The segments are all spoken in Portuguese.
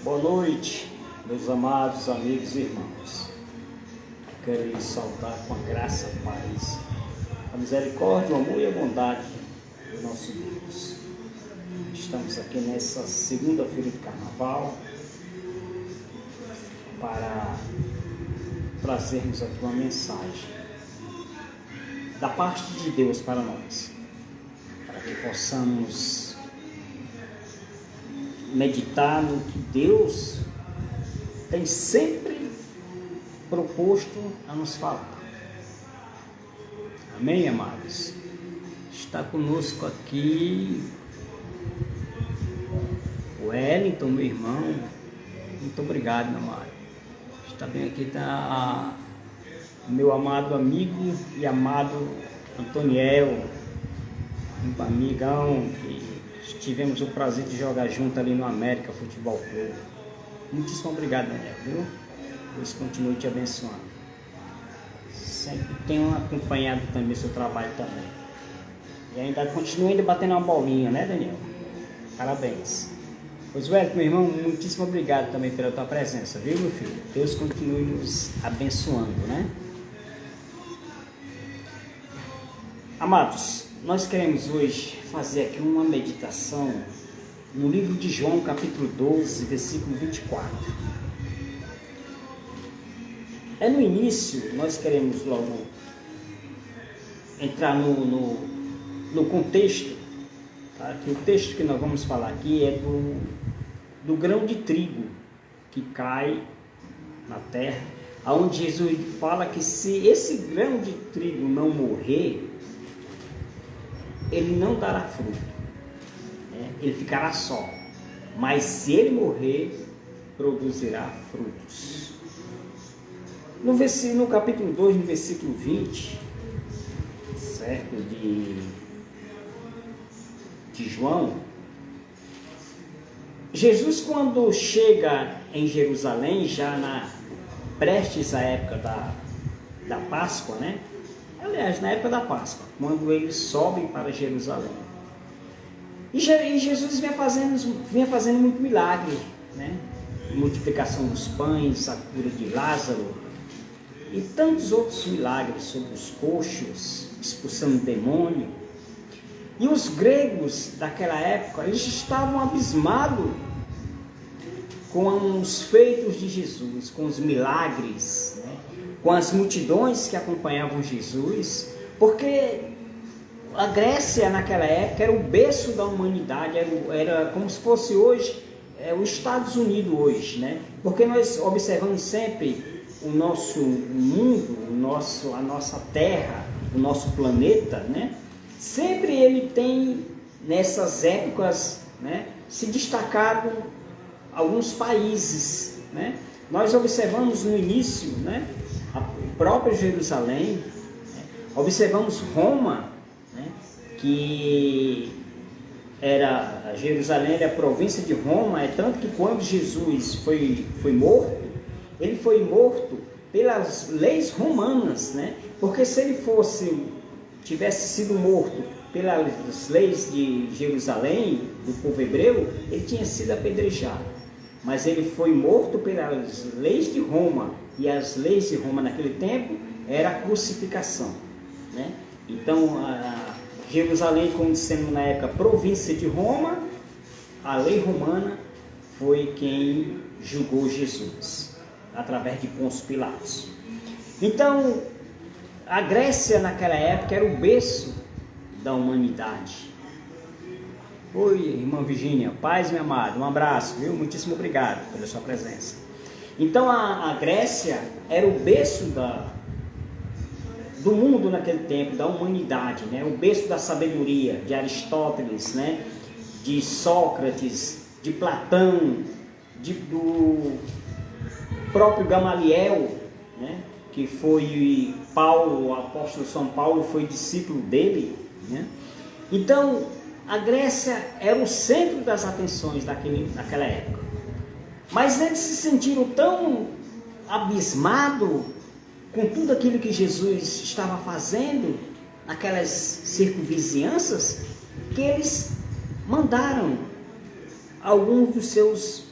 Boa noite, meus amados amigos e irmãos. Quero lhes saudar com a graça, a paz, a misericórdia, o amor e a bondade do nosso Deus. Estamos aqui nessa segunda-feira de carnaval para trazermos aqui uma mensagem da parte de Deus para nós, para que possamos meditar no que Deus tem sempre proposto a nos falar. Amém, amados? Está conosco aqui o Wellington, meu irmão. Muito obrigado, meu amado. Também aqui está o meu amado amigo e amado Antoniel, um amigão que tivemos o prazer de jogar junto ali no América Futebol Clube. Muitíssimo obrigado, Daniel, viu? Deus continue te abençoando. Sempre tenho acompanhado também o seu trabalho também. E ainda continua batendo uma bolinha, né, Daniel? Parabéns. Pois, velho, meu irmão, muitíssimo obrigado também pela tua presença, viu, meu filho? Deus continue nos abençoando, né? Amados, nós queremos hoje fazer aqui uma meditação no livro de João, capítulo 12, versículo 24. No início, nós queremos logo entrar no contexto, tá? Que o texto que nós vamos falar aqui é do grão de trigo que cai na terra, onde Jesus fala que se esse grão de trigo não morrer, ele não dará fruto, né? Ele ficará só, mas se ele morrer, produzirá frutos. No capítulo 2, no versículo 20, certo, de João, Jesus, quando chega em Jerusalém, já prestes à época da Páscoa, né? Aliás, na época da Páscoa, quando eles sobem para Jerusalém. E Jesus vinha fazendo muito milagre, né? Multiplicação dos pães, a cura de Lázaro e tantos outros milagres sobre os coxos, expulsando demônio. E os gregos daquela época, eles estavam abismados com os feitos de Jesus, com os milagres, né? Com as multidões que acompanhavam Jesus, porque a Grécia naquela época era o berço da humanidade, era como se fosse hoje os Estados Unidos hoje, né? Porque nós observamos sempre o nosso mundo, a nossa terra, o nosso planeta, né? Sempre ele tem, nessas épocas, né, se destacado alguns países, né? Nós observamos no início, né, o próprio Jerusalém, né? Observamos Roma, né, que Jerusalém era a província de Roma, é tanto que quando Jesus foi morto, ele foi morto pelas leis romanas, né? Porque se ele tivesse sido morto pelas leis de Jerusalém, do povo hebreu, ele tinha sido apedrejado. Mas ele foi morto pelas leis de Roma, e as leis de Roma naquele tempo era a crucificação, né? Então, Jerusalém, como dissemos na época, província de Roma, a lei romana foi quem julgou Jesus, através de Pôncio Pilatos. Então, a Grécia naquela época era o berço da humanidade. Oi, irmã Virgínia, paz, minha amada, um abraço, viu? Muitíssimo obrigado pela sua presença. Então a Grécia era o berço do mundo naquele tempo, da humanidade, né? O berço da sabedoria de Aristóteles, né? De Sócrates, de Platão, do próprio Gamaliel, né? Que foi Paulo, o apóstolo São Paulo foi discípulo dele, né? Então a Grécia era o centro das atenções naquela época. Mas eles se sentiram tão abismados com tudo aquilo que Jesus estava fazendo naquelas circunvizinhanças, que eles mandaram alguns dos seus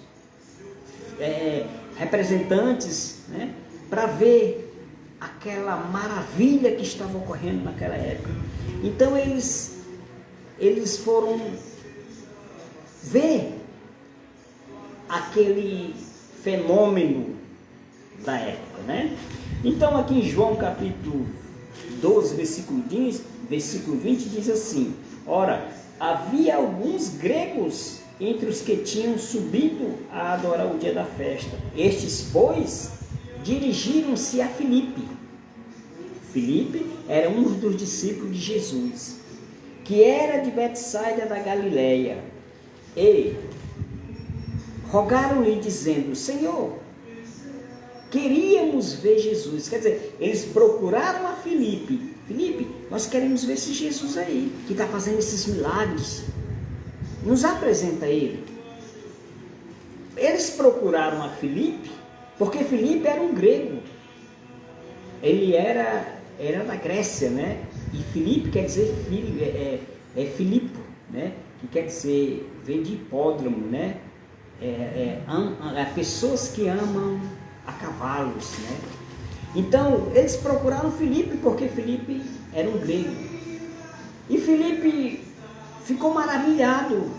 representantes, né, para ver aquela maravilha que estava ocorrendo naquela época. Então eles foram ver aquele fenômeno da época, né? Então aqui em João capítulo 12, versículo 20 diz assim: ora, havia alguns gregos entre os que tinham subido a adorar o dia da festa. Estes, pois, dirigiram-se a Filipe. Filipe era um dos discípulos de Jesus, que era de Betsaida da Galileia, e rogaram-lhe dizendo: Senhor, queríamos ver Jesus. Quer dizer, eles procuraram a Filipe. Filipe, nós queremos ver esse Jesus aí, que está fazendo esses milagres. Nos apresenta ele. Eles procuraram a Filipe, porque Filipe era um grego. Ele era da Grécia, né? E Filipe quer dizer filho, Filipo, né? Que quer dizer, vem de hipódromo, né? Pessoas que amam a cavalos, né? Então, eles procuraram Filipe porque Filipe era um grego. E Filipe ficou maravilhado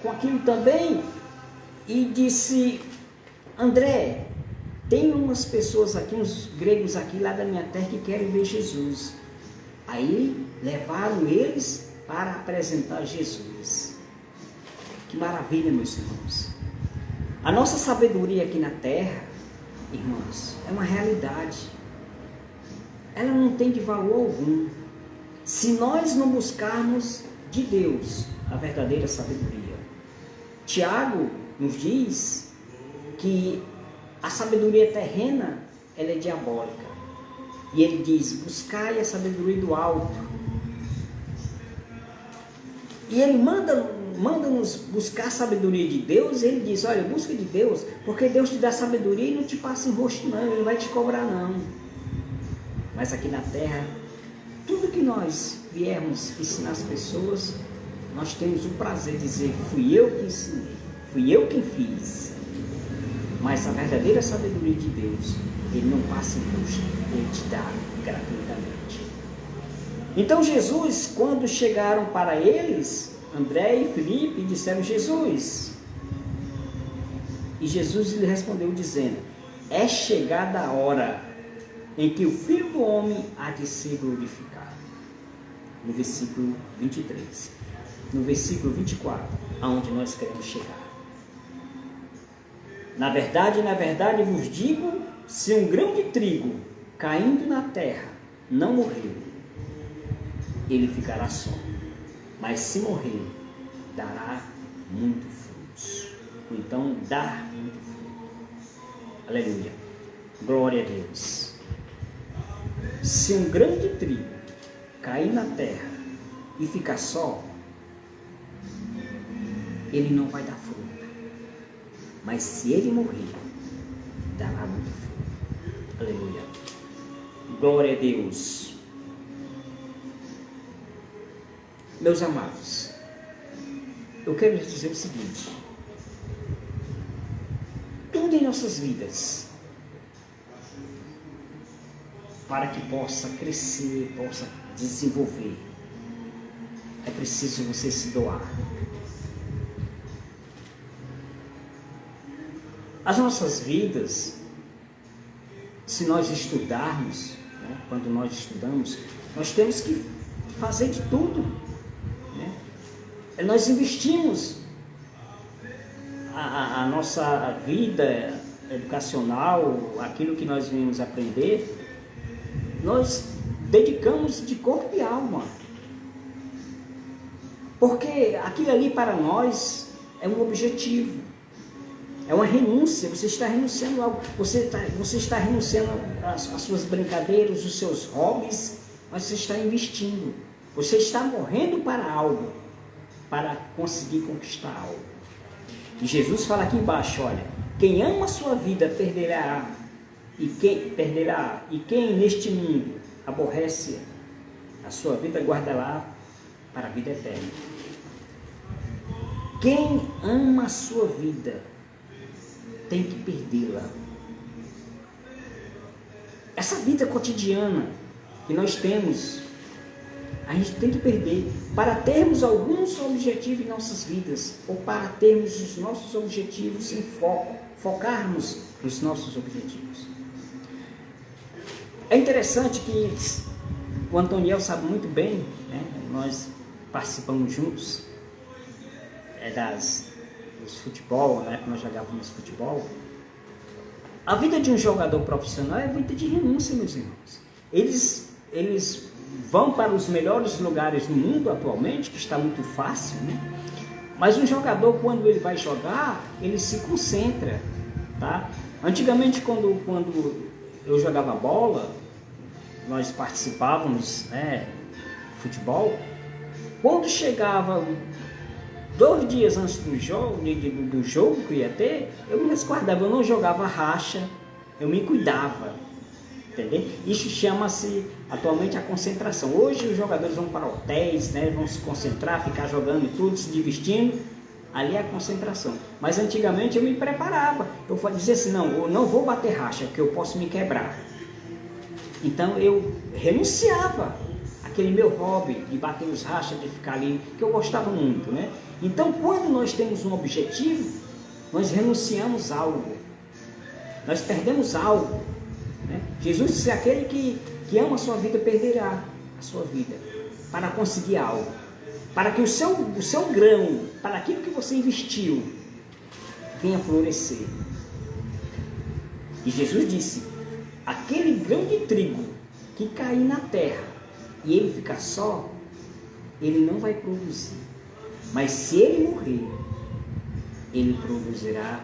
com aquilo também e disse: André, tem umas pessoas aqui, uns gregos aqui lá da minha terra que querem ver Jesus. Aí levaram eles para apresentar Jesus. Que maravilha, meus irmãos. A nossa sabedoria aqui na terra, irmãos, é uma realidade. Ela não tem de valor algum se nós não buscarmos de Deus a verdadeira sabedoria. Tiago nos diz que a sabedoria terrena, ela é diabólica. E ele diz: buscai a sabedoria do alto. E ele manda-nos buscar a sabedoria de Deus. E ele diz: olha, busca de Deus, porque Deus te dá sabedoria e não te passa em rosto não, Ele não vai te cobrar não. Mas aqui na terra, tudo que nós viermos ensinar as pessoas, nós temos o prazer de dizer: fui eu que ensinei, fui eu quem fiz. Mas a verdadeira sabedoria de Deus, Ele não passa em rosto, Ele te dá gratuitamente. Então Jesus, quando chegaram para eles, André e Filipe, disseram: Jesus. E Jesus lhe respondeu dizendo: é chegada a hora em que o Filho do Homem há de ser glorificado. No versículo 23. No versículo 24, aonde nós queremos chegar. Na verdade, vos digo, se um grão de trigo caindo na terra não morreu, ele ficará só. Mas se morrer, dará muito fruto. Ou então, dar muito fruto. Aleluia. Glória a Deus. Se um grão de trigo cair na terra e ficar só, ele não vai dar fruto. Mas se ele morrer, dará muito fruto. Aleluia. Glória a Deus. Meus amados, eu quero lhes dizer o seguinte: tudo em nossas vidas, para que possa crescer, possa desenvolver, é preciso você se doar. As nossas vidas, se nós estudarmos, né, quando nós estudamos, nós temos que fazer de tudo. Né? Nós investimos a nossa vida educacional, aquilo que nós vamos aprender, nós dedicamos de corpo e alma. Porque aquilo ali para nós é um objetivo. É uma renúncia, você está renunciando a algo, você está renunciando às suas brincadeiras, os seus hobbies, mas você está investindo. Você está morrendo para algo, para conseguir conquistar algo. E Jesus fala aqui embaixo, olha, quem ama a sua vida perderá, e quem neste mundo aborrece a sua vida guardará para a vida eterna. Quem ama a sua vida tem que perdê-la. Essa vida cotidiana que nós temos, a gente tem que perder para termos alguns objetivos em nossas vidas, ou para termos os nossos objetivos em foco, focarmos nos nossos objetivos. É interessante que o Antoniel sabe muito bem, né? Nós participamos juntos dos futebol, né? Nós jogávamos futebol. A vida de um jogador profissional é vida de renúncia, meus irmãos. Eles vão para os melhores lugares do mundo atualmente, que está muito fácil, né? Mas um jogador, quando ele vai jogar, ele se concentra, tá? Antigamente, quando eu jogava bola, nós participávamos, né, de futebol. Quando chegava 2 dias antes do jogo que ia ter, eu me resguardava, eu não jogava racha, eu me cuidava, entendeu? Isso chama-se atualmente a concentração. Hoje os jogadores vão para hotéis, né, vão se concentrar, ficar jogando e tudo, se divertindo, ali é a concentração. Mas antigamente eu me preparava, eu dizia assim, não, eu não vou bater racha, porque eu posso me quebrar. Então eu renunciava aquele meu hobby de bater os rachas, de ficar ali, que eu gostava muito, né? Então, quando nós temos um objetivo, nós renunciamos algo, nós perdemos algo, né? Jesus disse, aquele que ama a sua vida perderá a sua vida, para conseguir algo, para que o seu grão, para aquilo que você investiu, venha florescer. E Jesus disse, aquele grão de trigo que cair na terra e ele ficar só, ele não vai produzir. Mas se ele morrer, ele produzirá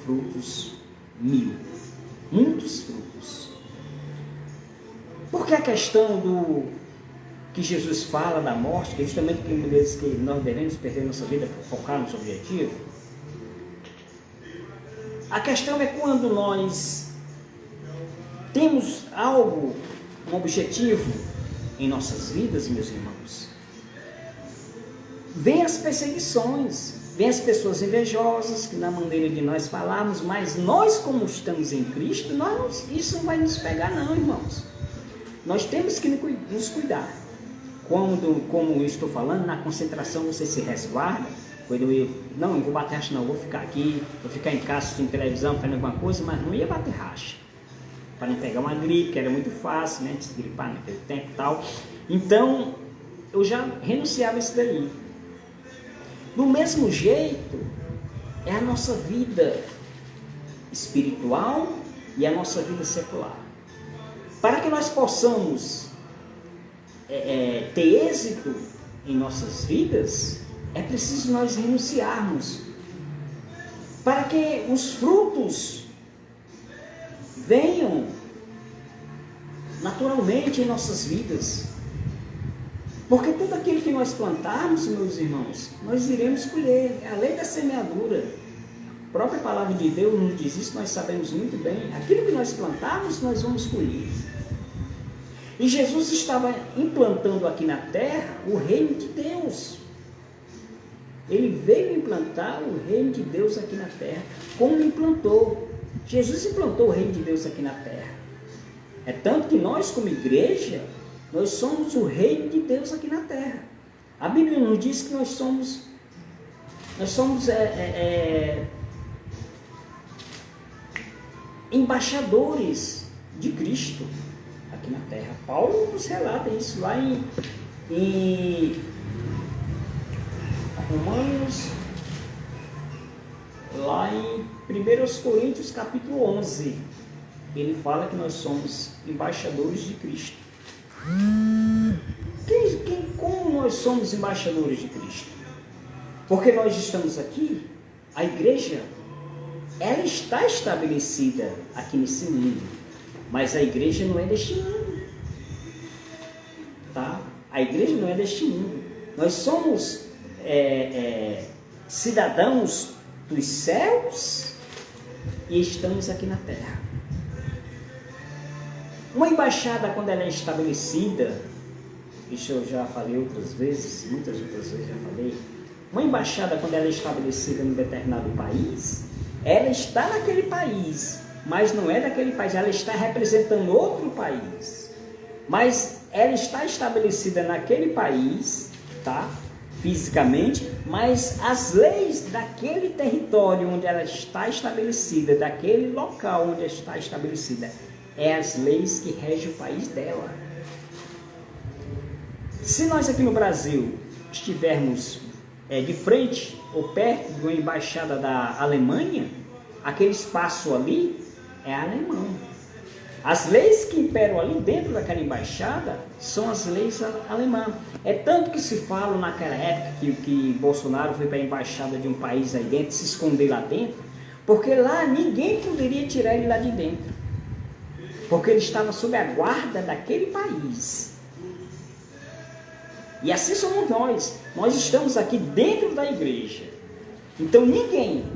frutos 1000, muitos frutos. Porque a questão do que Jesus fala da morte, que é justamente aquilo que nós devemos perder nossa vida para focar nos objetivos, a questão é quando nós temos algo, um objetivo em nossas vidas, meus irmãos, vem as perseguições, vem as pessoas invejosas, que na maneira de nós falarmos, mas nós, como estamos em Cristo, isso não vai nos pegar não, irmãos. Nós temos que nos cuidar. Como eu estou falando, na concentração você se resguarda. Quando não vou bater racha não, vou ficar aqui, vou ficar em casa assistindo televisão, fazendo alguma coisa, mas não ia bater racha, para não pegar uma gripe, que era muito fácil, né, de se gripar naquele tempo e tal. Então, eu já renunciava a isso daí. Do mesmo jeito, é a nossa vida espiritual e a nossa vida secular. Para que nós possamos ter êxito em nossas vidas, é preciso nós renunciarmos. Para que os frutos venham naturalmente em nossas vidas. Porque tudo aquilo que nós plantarmos, meus irmãos, nós iremos colher. É a lei da semeadura. A própria palavra de Deus nos diz isso, nós sabemos muito bem. Aquilo que nós plantarmos, nós vamos colher. E Jesus estava implantando aqui na terra o reino de Deus. Ele veio implantar o reino de Deus aqui na terra. Como implantou? Jesus implantou o reino de Deus aqui na terra. É tanto que nós, como igreja, nós somos o reino de Deus aqui na terra. A Bíblia nos diz que nós somos embaixadores de Cristo aqui na terra. Paulo nos relata isso lá em Romanos, lá em 1 Coríntios capítulo 11. Ele fala que nós somos embaixadores de Cristo. Como nós somos embaixadores de Cristo? Porque nós estamos aqui, a igreja, ela está estabelecida aqui nesse mundo, mas a igreja não é deste mundo, tá? A igreja não é deste mundo. Nós somos cidadãos dos céus e estamos aqui na terra. Uma embaixada, quando ela é estabelecida, isso eu já falei outras vezes, muitas outras vezes já falei, uma embaixada, quando ela é estabelecida em um determinado país, ela está naquele país, mas não é daquele país, ela está representando outro país. Mas ela está estabelecida naquele país, tá? Fisicamente, mas as leis daquele território onde ela está estabelecida, daquele local onde ela está estabelecida, é as leis que regem o país dela. Se nós aqui no Brasil estivermos de frente ou perto de uma embaixada da Alemanha, aquele espaço ali é alemão. As leis que imperam ali dentro daquela embaixada são as leis alemãs. É tanto que se fala naquela época que Bolsonaro foi para a embaixada de um país aí dentro, se esconder lá dentro, porque lá ninguém poderia tirar ele lá de dentro, porque ele estava sob a guarda daquele país. E assim somos nós estamos aqui dentro da igreja, então ninguém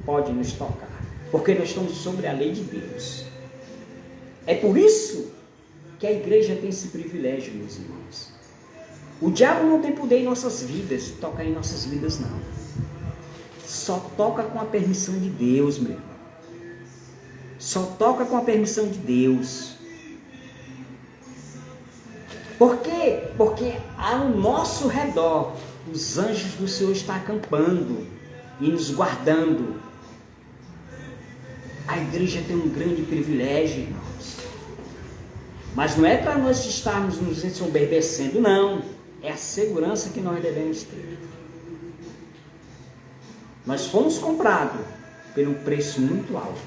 pode nos tocar, porque nós estamos sobre a lei de Deus. É por isso que a igreja tem esse privilégio, meus irmãos. O diabo não tem poder em nossas vidas, tocar em nossas vidas não. Só toca com a permissão de Deus, meu irmão. Só toca com a permissão de Deus. Por quê? Porque ao nosso redor, os anjos do Senhor estão acampando e nos guardando. A igreja tem um grande privilégio, irmãos. Mas não é para nós estarmos nos ensoberbecendo, não. É a segurança que nós devemos ter. Nós fomos comprados por um preço muito alto.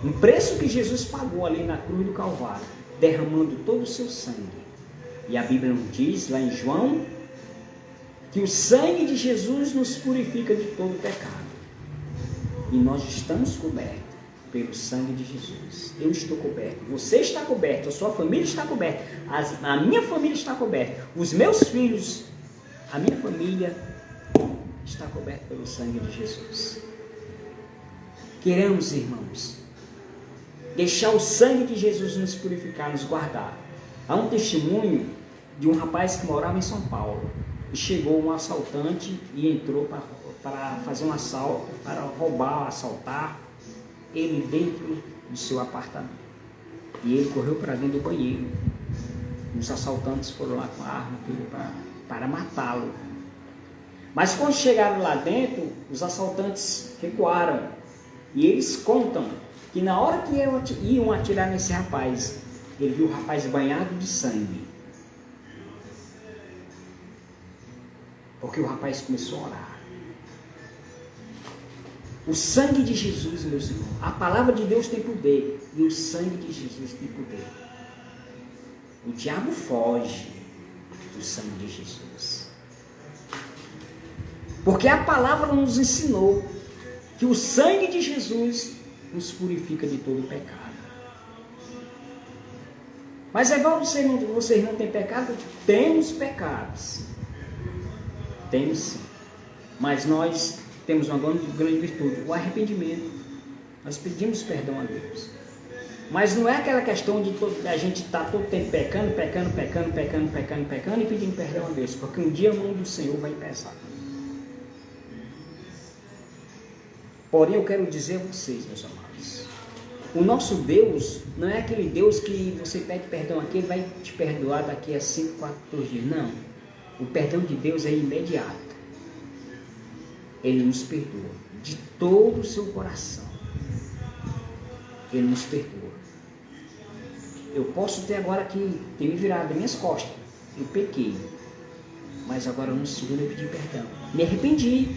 Um preço que Jesus pagou ali na cruz do Calvário, derramando todo o seu sangue. E a Bíblia nos diz, lá em João, que o sangue de Jesus nos purifica de todo pecado. E nós estamos cobertos pelo sangue de Jesus. Eu estou coberto, você está coberto, a sua família está coberta, a minha família está coberta, os meus filhos, a minha família está coberta pelo sangue de Jesus. Queremos, irmãos, deixar o sangue de Jesus nos purificar, nos guardar. Há um testemunho de um rapaz que morava em São Paulo e chegou um assaltante e entrou para fazer um assalto, para roubar, assaltar ele dentro do seu apartamento. E ele correu para dentro do banheiro. Os assaltantes foram lá com a arma para matá-lo. Mas quando chegaram lá dentro, os assaltantes recuaram. E eles contam que na hora que iam atirar nesse rapaz, ele viu o rapaz banhado de sangue. Porque o rapaz começou a orar. O sangue de Jesus, meus irmãos, a palavra de Deus tem poder, e o sangue de Jesus tem poder. O diabo foge do sangue de Jesus. Porque a palavra nos ensinou que o sangue de Jesus nos purifica de todo pecado. Mas Evaldo, vocês não têm pecado? Temos pecados. Temos sim. Mas nós temos uma grande virtude, o arrependimento. Nós pedimos perdão a Deus. Mas não é aquela questão de a gente estar todo tempo pecando e pedindo perdão a Deus, porque um dia a mão do Senhor vai pesar. Porém, eu quero dizer a vocês, meus amados, o nosso Deus não é aquele Deus que você pede perdão aqui, ele vai te perdoar daqui a 5, 4 dias. Não. O perdão de Deus é imediato. Ele nos perdoa de todo o seu coração. Ele nos perdoa. Eu posso ter agora que ter me virado das minhas costas. Eu pequei. Mas agora no segundo eu pedi perdão. Me arrependi.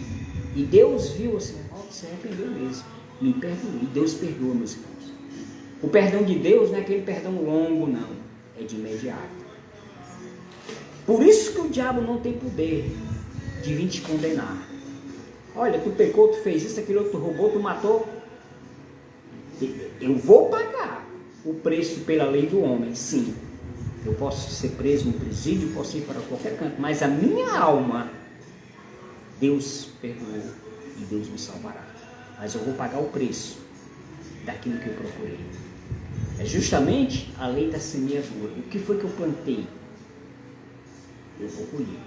E Deus viu assim, você arrependeu mesmo. Me perdoou. E Deus perdoa, meus irmãos. O perdão de Deus não é aquele perdão longo, não. É de imediato. Por isso que o diabo não tem poder de vir te condenar. Olha, tu pecou, tu fez isso, aquilo, tu roubou, tu matou. Eu vou pagar o preço pela lei do homem, sim. Eu posso ser preso no presídio, posso ir para qualquer canto, mas a minha alma, Deus perdoou e Deus me salvará. Mas eu vou pagar o preço daquilo que eu procurei. É justamente a lei da semeadura. O que foi que eu plantei? Eu vou colher.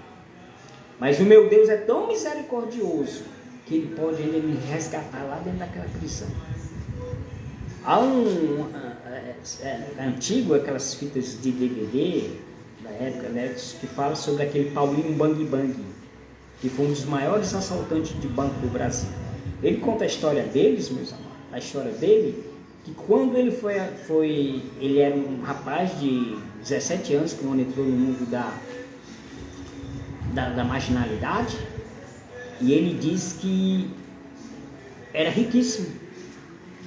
Mas o meu Deus é tão misericordioso que ele pode ainda me resgatar lá dentro daquela prisão. Há antigo, aquelas fitas de DVD da época, né, que fala sobre aquele Paulinho Bang Bang, que foi um dos maiores assaltantes de banco do Brasil. Ele conta a história deles, meus amados, a história dele, que quando ele ele era um rapaz de 17 anos, que quando entrou no mundo da marginalidade, e ele diz que era riquíssimo,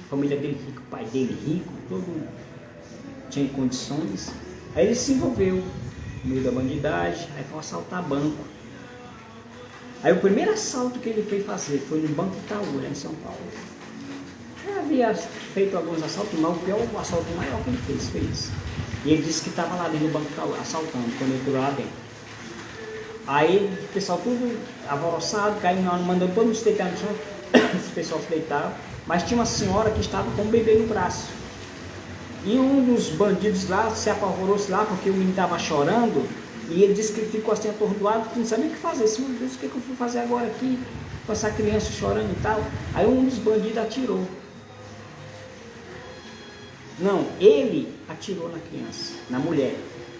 a família dele rica, o pai dele rico, todo tinha condições. Aí ele se envolveu no meio da bandidagem, aí foi assaltar banco. Aí o primeiro assalto que ele foi fazer foi no Banco Itaú, lá em São Paulo. Já havia feito alguns assaltos, mas o assalto maior que ele fez foi isso. E ele disse que estava lá dentro do Banco Itaú, assaltando, quando ele entrou lá dentro. Aí o pessoal tudo alvoroçado, caindo, mandando todo mundo se deitar no chão, esse pessoal se deitava, mas tinha uma senhora que estava com um bebê no braço. E um dos bandidos lá se apavorou-se lá porque o menino estava chorando. E ele disse que ele ficou assim atordoado, que não sabia o que fazer. Disse, meu Deus, o que eu fui fazer agora aqui? Com essa criança chorando e tal. Aí um dos bandidos atirou. Não, ele atirou na criança, na mulher.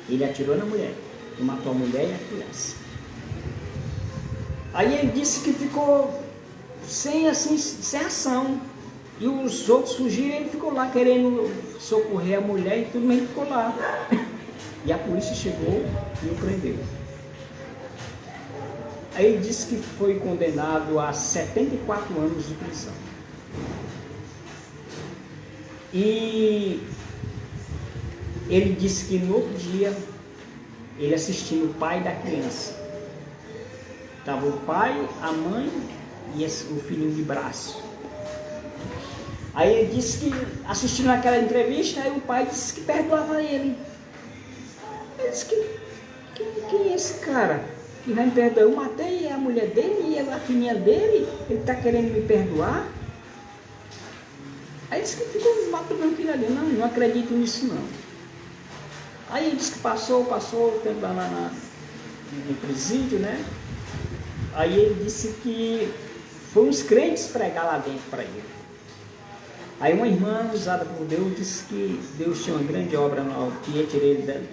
Ele atirou na mulher. E matou a mulher e a criança. Aí ele disse que ficou sem ação. E os outros fugiram e ele ficou lá querendo socorrer a mulher e tudo, mas ele ficou lá. E a polícia chegou e o prendeu. Aí ele disse que foi condenado a 74 anos de prisão. E ele disse que no outro dia, ele assistindo o pai da criança. Estava o pai, a mãe e o filhinho de braço. Aí ele disse que, assistindo aquela entrevista, aí o pai disse que perdoava ele. Ele disse quem é esse cara que vai me perdoar? Eu matei a mulher dele e a filhinha dele, ele está querendo me perdoar? Aí disse que ficou matando filho ali. Não acredito nisso não. Aí ele disse que passou o tempo lá no presídio, né? Aí ele disse que foi uns crentes pregar lá dentro para ele. Aí uma irmã usada por Deus disse que Deus tinha uma grande obra no que ia tirar ele dali.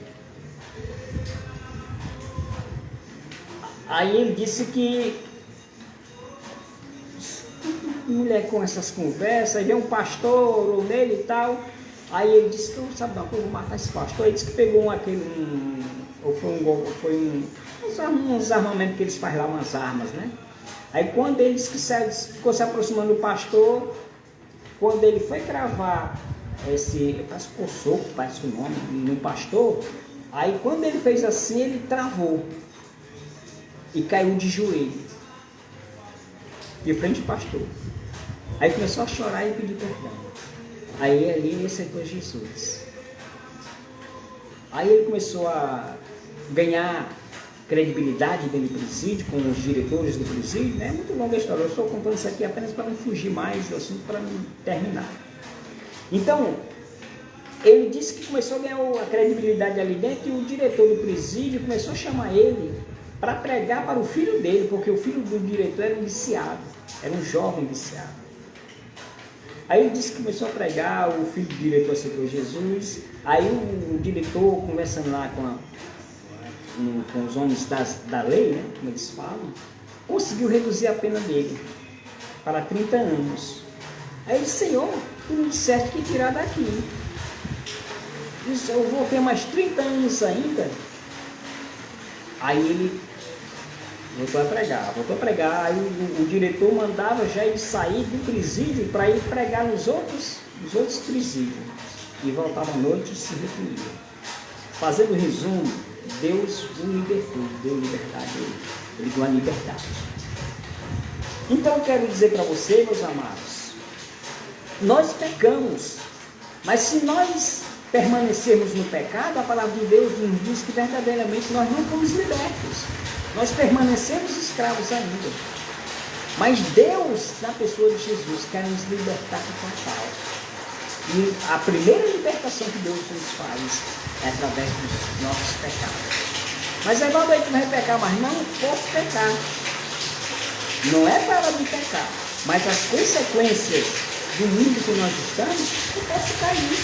Aí ele disse que mulher com essas conversas, aí veio um pastor ou nele e tal. Aí ele disse que eu vou matar esse pastor. Ele disse que pegou uns armamentos que eles fazem lá, umas armas, né? Aí quando ele disse que ficou se aproximando do pastor, quando ele foi cravar parece que soco, parece o nome, no pastor, aí quando ele fez assim, ele travou e caiu de joelho de frente ao pastor. Aí começou a chorar e pedir perdão. Aí ali ele aceitou Jesus. Aí ele começou a ganhar credibilidade dentro do presídio, com os diretores do presídio, né? É muito longa a história, eu estou contando isso aqui apenas para não fugir mais do assunto, para não terminar. Então, ele disse que começou a ganhar a credibilidade ali dentro, e o diretor do presídio começou a chamar ele para pregar para o filho dele, porque o filho do diretor era um viciado, era um jovem viciado. Aí ele disse que começou a pregar, o filho do diretor aceitou Jesus. Aí o diretor, conversando lá com os homens da lei, né, como eles falam, conseguiu reduzir a pena dele para 30 anos. Aí ele disse, Senhor, tu me disseste que tirar daqui. Disse, eu vou ter mais 30 anos ainda. Aí ele voltou a pregar. Aí o diretor mandava já ele sair do presídio para ir pregar nos outros presídios. E voltava à noite e se recolhia. Fazendo um resumo, Deus o libertou, deu liberdade a ele. Ele deu a liberdade. Então eu quero dizer para você, meus amados, nós pecamos, mas se nós permanecermos no pecado, a palavra de Deus nos diz que verdadeiramente nós não fomos libertos. Nós permanecemos escravos ainda. Mas Deus, na pessoa de Jesus, quer nos libertar total. E a primeira libertação que Deus nos faz é através dos nossos pecados. Mas é igual daí que vai pecar, mas não posso pecar. Não é parar de pecar, mas as consequências do mundo que nós estamos, eu posso cair.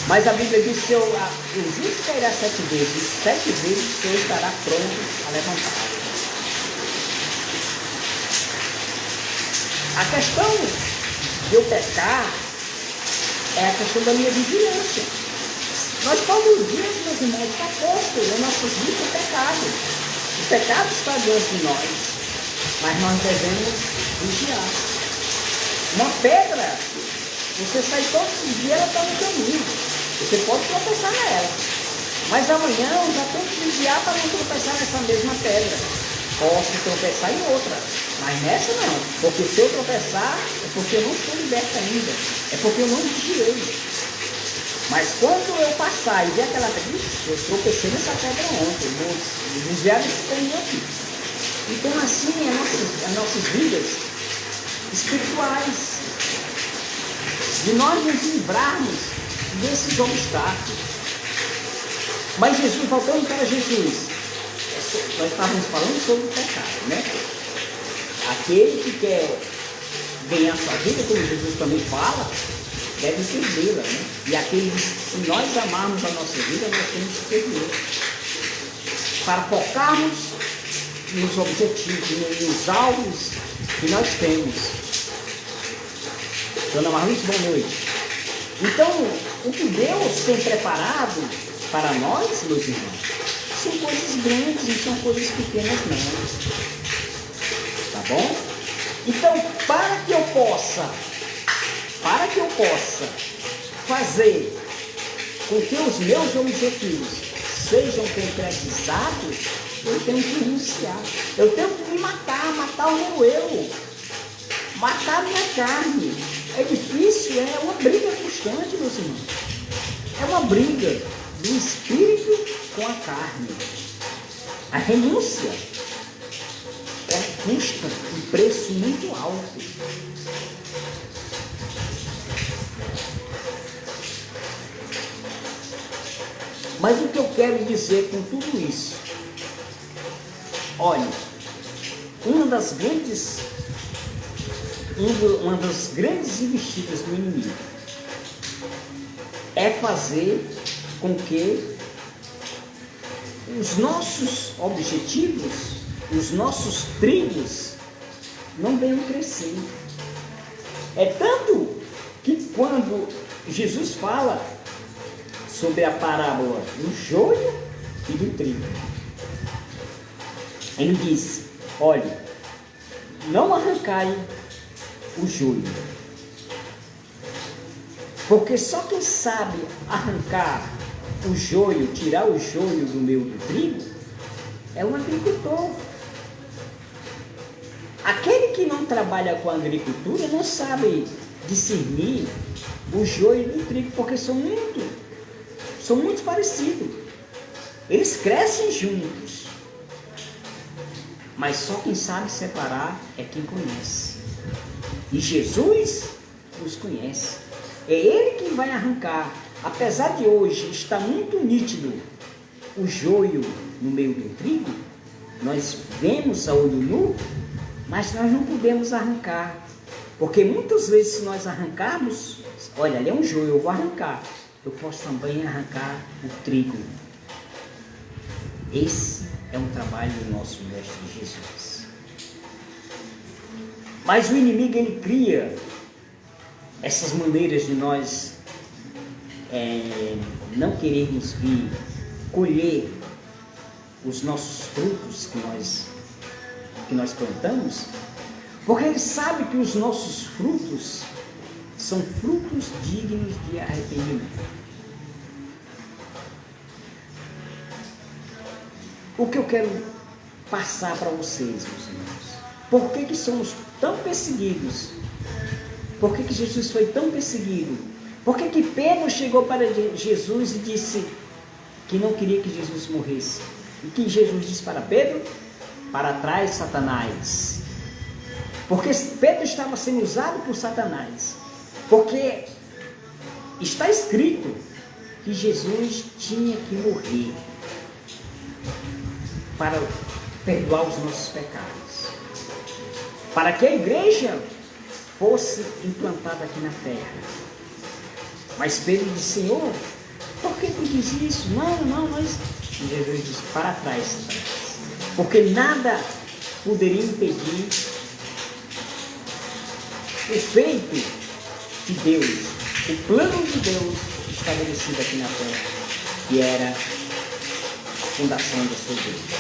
Mas a Bíblia diz que o justo cairá 7 vezes, 7 vezes o Senhor estará pronto a levantar. A questão de eu pecar é a questão da minha vigilância. Nós todos os dias, meus irmãos, está posto nas nossas vidas o pecado. O pecado está diante de nós, mas nós devemos vigiar. Uma pedra, você sai todos os dias, ela está no caminho. Você pode tropeçar nela, mas amanhã eu já tenho que vigiar para não tropeçar nessa mesma pedra. Posso tropeçar em outra, mas nessa não, porque se eu tropeçar é porque eu não estou liberto ainda, é porque eu não vigiei. Mas quando eu passar e ver aquela pedra, eu tropecei nessa pedra ontem, o vigiar esse caminho aqui. Então assim as nossas vidas espirituais, de nós nos livrarmos desses obstáculos. Mas Jesus, voltando para Jesus, nós estávamos falando sobre o pecado, né? Aquele que quer ganhar sua vida, como Jesus também fala, deve perdê-la, né? E aquele que, se nós amarmos a nossa vida, nós temos que perdê-la. Para focarmos nos objetivos, nos alvos que nós temos. Dona Marluz, boa noite. Então, o que Deus tem preparado para nós, meus irmãos, são coisas grandes, não são coisas pequenas não. Tá bom? Então, para que eu possa fazer com que os meus objetivos sejam concretizados, eu tenho que renunciar. Eu tenho que me matar o meu eu, matar a minha carne. É difícil, é uma briga constante, meus irmãos. É uma briga do espírito com a carne. A renúncia custa um preço muito alto. Mas o que eu quero dizer com tudo isso? Olha, uma das grandes investidas do inimigo é fazer com que os nossos objetivos, os nossos trilhos não venham crescer. É tanto que quando Jesus fala sobre a parábola do joio e do trigo, ele diz: olha, não arrancai o joio, porque só quem sabe arrancar o joio, tirar o joio do meio do trigo, é um agricultor. Aquele que não trabalha com a agricultura não sabe discernir o joio do trigo, porque são muito parecidos. Eles crescem juntos, mas só quem sabe separar é quem conhece. E Jesus nos conhece. É Ele quem vai arrancar. Apesar de hoje estar muito nítido o joio no meio do trigo, nós vemos a olho nu, mas nós não podemos arrancar. Porque muitas vezes, se nós arrancarmos, olha, ali é um joio, eu vou arrancar. Eu posso também arrancar o trigo. Esse é um trabalho do nosso Mestre Jesus. Mas o inimigo, ele cria essas maneiras de nós não querermos vir colher os nossos frutos que nós plantamos, porque ele sabe que os nossos frutos são frutos dignos de arrependimento. O que eu quero passar para vocês, meus irmãos, por que somos tão perseguidos? Por que Jesus foi tão perseguido? Por que Pedro chegou para Jesus e disse que não queria que Jesus morresse? E que Jesus disse para Pedro? Para trás, Satanás. Porque Pedro estava sendo usado por Satanás. Porque está escrito que Jesus tinha que morrer para perdoar os nossos pecados. para que a igreja fosse implantada aqui na terra. Mas Pedro disse: Senhor, por que tu diz isso? Não, nós... E Jesus disse: para trás, Satanás, porque nada poderia impedir o feito de Deus, o plano de Deus estabelecido aqui na terra, que era a fundação da sua igreja,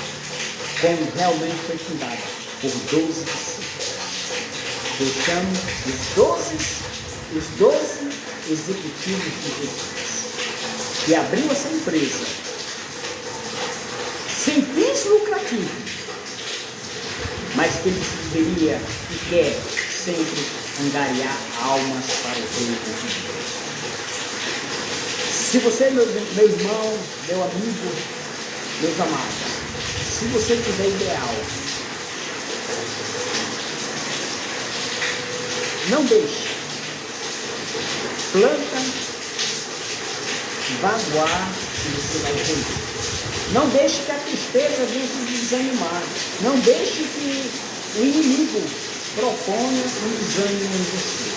como realmente foi fundada por 12 discípulos. Eu chamo os 12 executivos de Jesus, que abriu essa empresa sem fins lucrativos, mas que ele deveria e quer sempre angariar almas para o reino de Deus. Se você, meu irmão, meu amigo, meus amados, se você tiver ideal, não deixe, planta, vá voar e você vai colher. Não deixe que a tristeza venha te desanimar. Não deixe que o inimigo proponha um desânimo em você.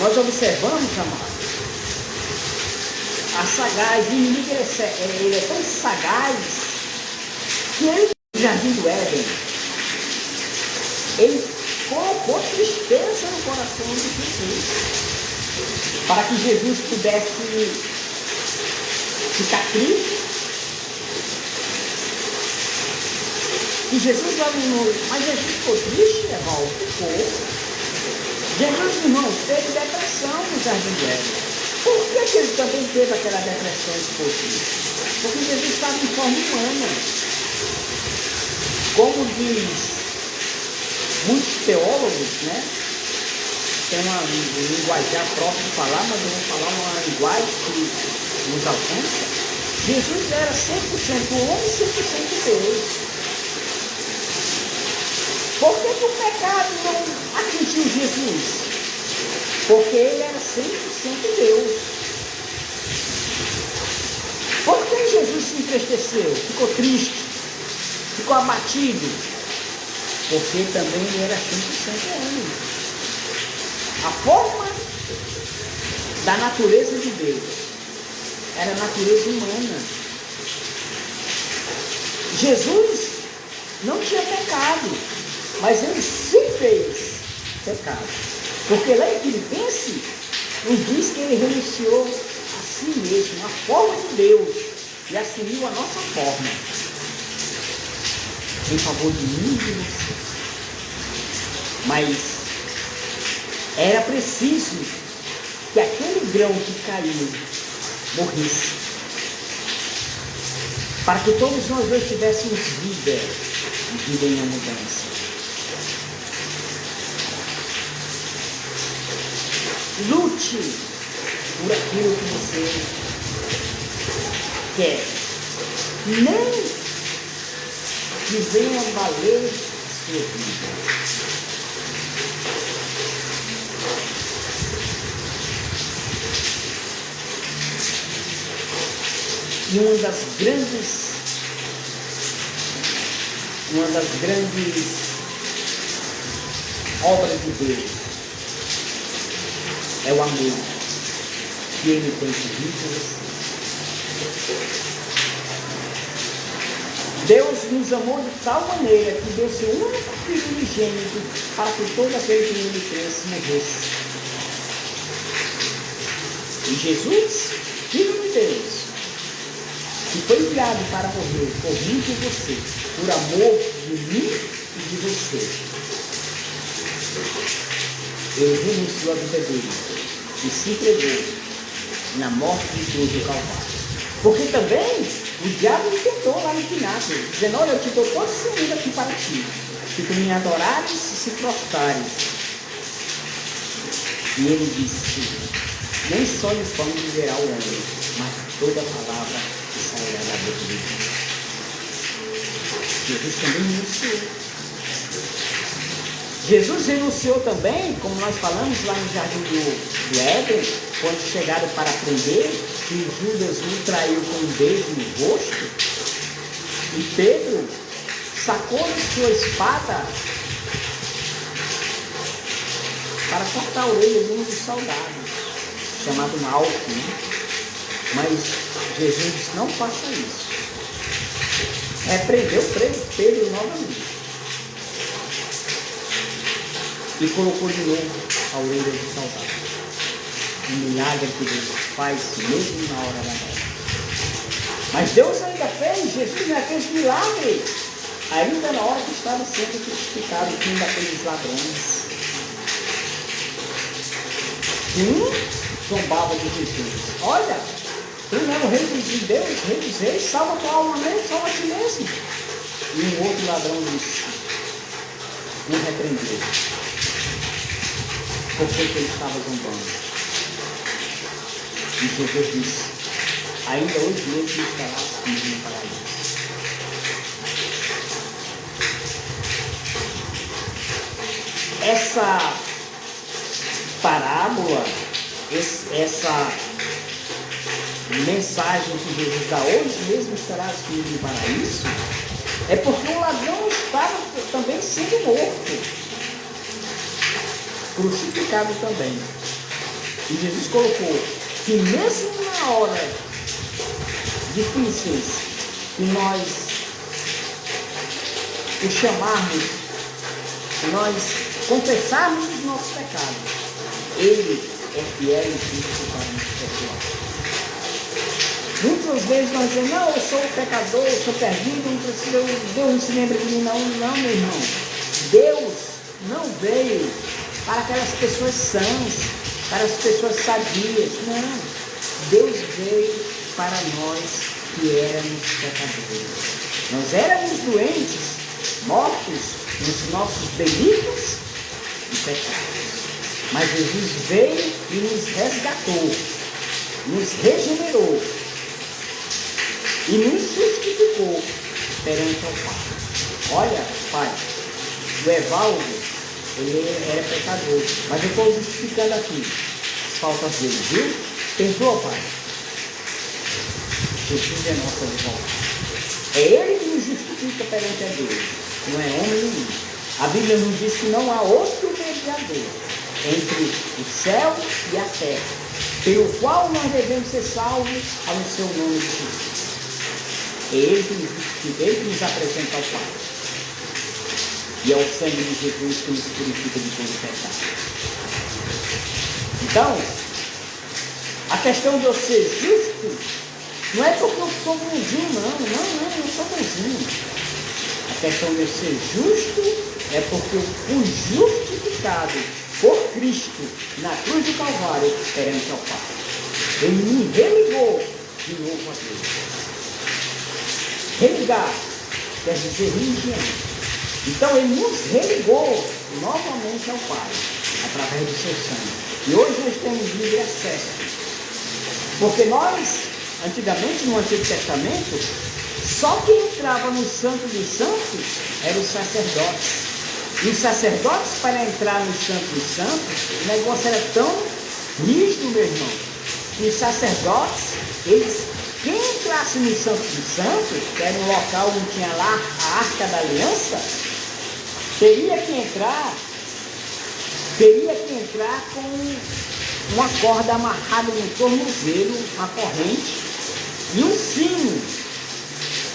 Nós observamos, amados, a sagaz, o inimigo ele é tão sagaz que ele, no jardim do Éden, ele colocou tristeza no coração de Jesus, para que Jesus pudesse ficar triste. E Jesus lá no... Mas Jesus ficou triste, Evaldo? Ficou. Jesus, irmãos, teve depressão no jardim do Éden. Por que ele também teve aquela depressão e ficou triste? Porque Jesus estava em forma humana. Como diz muitos teólogos, né? Tem um linguajar próprio de falar, mas eu vou falar uma linguagem que nos alcança. Jesus era 100% homem e 100% Deus. Por que o pecado não atingiu Jesus? Porque ele era 100% Deus. Por que Jesus se entristeceu? Ficou triste? Ficou abatido? Porque também ele era 100% homem. A forma da natureza de Deus era a natureza humana. Jesus não tinha pecado, mas ele se fez pecado. Porque lá em Filipenses nos diz que ele renunciou a si mesmo, a forma de Deus, e assumiu a nossa forma, em favor de mim e de você. Mas era preciso que aquele grão que caiu morresse, para que todos nós dois tivéssemos vida em abundância. Lute por aquilo que você quer, nem que venha valer a sua vida. E uma das grandes obras de Deus é o amor que ele tem por mim e por você. Deus nos amou de tal maneira que deu seu único filho unigênito para que todo aquele que nele cresce morresse. E Jesus, Filho de Deus, que foi enviado para morrer por mim e por você, por amor de mim e de você, ele renunciou a vida dele e se entregou na morte de cruz do Calvário. Porque também o diabo me tentou lá no pináculo, dizendo: olha, eu te dou todo esse mundo aqui para ti, se tu me adorares e se prostrares. E ele disse: nem só de pão viverá o homem, mas toda palavra que sairá da boca de Deus. Jesus também renunciou. Jesus renunciou também, como nós falamos lá no jardim do Éden, quando chegaram para prender, que Judas o traiu com um beijo no rosto, e Pedro sacou de sua espada para cortar a orelha de um dos soldados, chamado Malco, né? Mas Jesus disse, não faça isso. Repreendeu Pedro novamente. E colocou de novo a orelha do soldado. Um milagre que Deus faz mesmo na hora da morte. Mas Deus ainda fez, Jesus ainda fez milagre. Ainda na hora que estava sendo crucificado, o fim daqueles ladrões. Zombava de Jesus. Olha, tu não é o rei de Deus, rei dos reis, salva tua alma mesmo, salva a ti mesmo. E um outro ladrão disse, não repreendeu. Por que ele estava zombando? E Jesus disse, ainda hoje mesmo estarás comigo no paraíso. Essa parábola, essa mensagem que Jesus dá, hoje mesmo estarás comigo no paraíso, é porque o ladrão estava também sendo morto, crucificado também. E Jesus colocou que mesmo na hora difíceis que nós o chamarmos, que nós confessarmos os nossos pecados, Ele é fiel e justo para nos perdoar. Muitas vezes nós dizemos, não, eu sou pecador, eu sou perdido, não preciso, Deus não se lembra de mim, não, meu irmão. Deus não veio para aquelas pessoas sãs, para as pessoas sadias, não. Deus veio para nós que éramos pecadores. Nós éramos doentes, mortos nos nossos delitos e pecados. Mas Jesus veio e nos resgatou, nos regenerou e nos justificou perante o Pai. Olha, Pai, o Evaldo, ele era pecador, mas eu estou justificando aqui as faltas dele, viu? Perdoa, Pai. Jesus é nosso advogado. É Ele que nos justifica perante a Deus, não é homem nenhum. A Bíblia nos diz que não há outro mediador entre o céu e a terra, pelo qual nós devemos ser salvos ao seu nome de Jesus. É Ele que nos justifica, Ele que nos apresenta ao Pai. E é o sangue de Jesus que nos purifica de todo pecado. Então, a questão de eu ser justo não é porque eu sou bonzinho, não, eu não sou bonzinho. A questão de eu ser justo é porque eu fui justificado por Cristo na cruz do Calvário perante ao Pai. Ele me religou de novo a Deus. Religar quer dizer religião. Então ele nos religou novamente ao Pai, através do seu sangue. E hoje nós temos livre acesso. Porque nós, antigamente no Antigo Testamento, só quem entrava no Santo dos Santos eram os sacerdotes. E os sacerdotes, para entrar no Santo dos Santos, o negócio era tão rígido, meu irmão. E os sacerdotes, quem entrasse no Santo dos Santos, que era um local onde tinha lá a Arca da Aliança, teria que entrar com uma corda amarrada no tornozelo, uma corrente e um sino.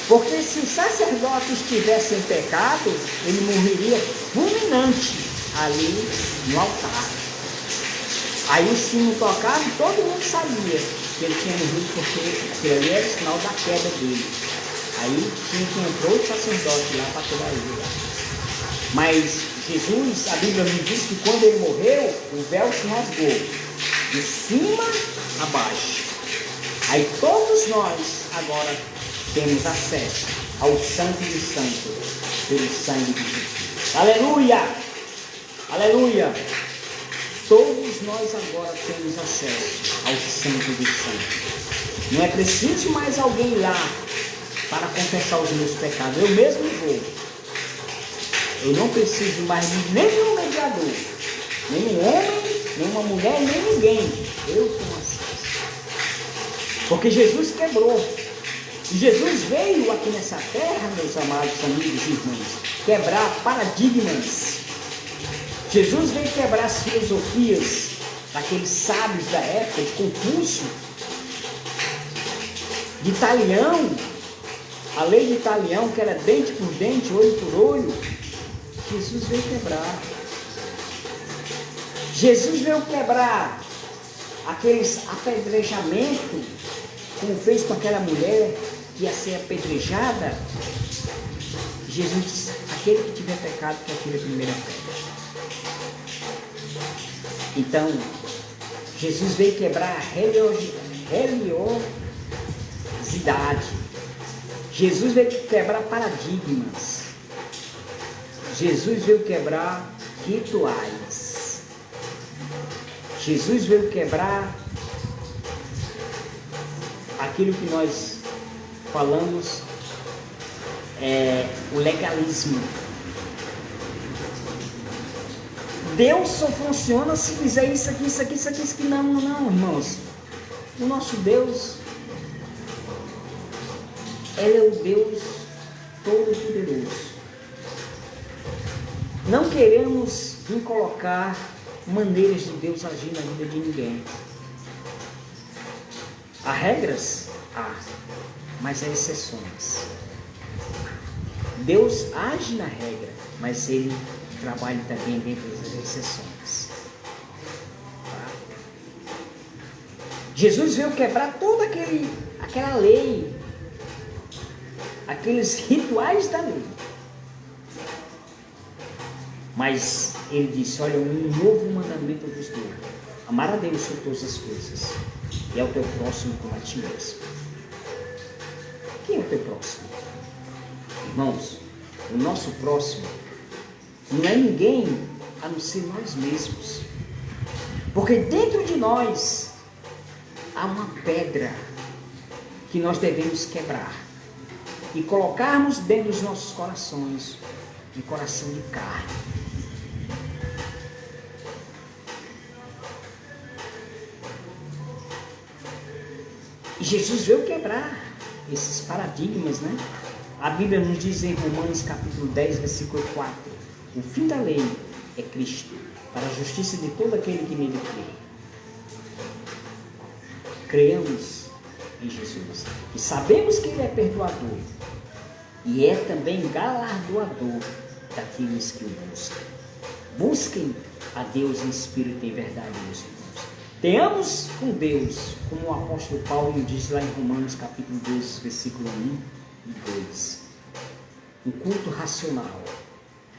Porque se o sacerdote estivesse em pecado, ele morreria fulminante ali no altar. Aí o sino tocava e todo mundo sabia que ele tinha morrido, porque aquilo ali era o sinal da queda dele. Aí tinha que entrar outro sacerdote lá para tirar ele lá. Mas Jesus, a Bíblia nos diz que quando ele morreu, o véu se rasgou, de cima a baixo. Aí todos nós agora temos acesso ao Santo dos Santos, pelo sangue de Jesus. Aleluia! Aleluia! Todos nós agora temos acesso ao Santo dos Santos. Não é preciso mais alguém lá para confessar os meus pecados. Eu mesmo vou. Eu não preciso mais de nenhum mediador, nenhum homem, nenhuma mulher, nem ninguém. Eu tenho acesso. Porque Jesus quebrou. E Jesus veio aqui nessa terra, meus amados amigos e irmãos, quebrar paradigmas, Jesus veio quebrar as filosofias daqueles sábios da época, de Confúcio, de Italião, a lei de Italião, que era dente por dente, olho por olho. Jesus veio quebrar. Jesus veio quebrar aqueles apedrejamentos, como fez com aquela mulher que ia ser apedrejada. Jesus disse: aquele que tiver pecado, que atire a primeira pedra. Então, Jesus veio quebrar a religiosidade. Jesus veio quebrar paradigmas. Jesus veio quebrar rituais. Jesus veio quebrar aquilo que nós falamos, o legalismo. Deus só funciona se fizer isso aqui, isso aqui, isso aqui, isso aqui. Não, não, irmãos. O nosso Deus, Ele é o Deus Todo-Poderoso. Não queremos vir colocar maneiras de Deus agir na vida de ninguém. Há regras? Há, mas há exceções. Deus age na regra, mas Ele trabalha também dentro das exceções. Tá? Jesus veio quebrar toda aquela lei, aqueles rituais da lei. Mas Ele disse: olha, um novo mandamento eu vos dou: amar a Deus sobre todas as coisas, e ao teu próximo como a ti mesmo. Quem é o teu próximo? Irmãos, o nosso próximo não é ninguém a não ser nós mesmos. Porque dentro de nós há uma pedra que nós devemos quebrar e colocarmos dentro dos nossos corações um coração de carne. E Jesus veio quebrar esses paradigmas, né? A Bíblia nos diz em Romanos capítulo 10, versículo 4: o fim da lei é Cristo, para a justiça de todo aquele que nele crê. Creamos em Jesus e sabemos que Ele é perdoador e é também galardoador daqueles que o buscam. Busquem a Deus em espírito e em verdade, meus irmãos. Tenhamos com Deus, como o apóstolo Paulo diz lá em Romanos capítulo 2, versículo 1 e 2, um culto racional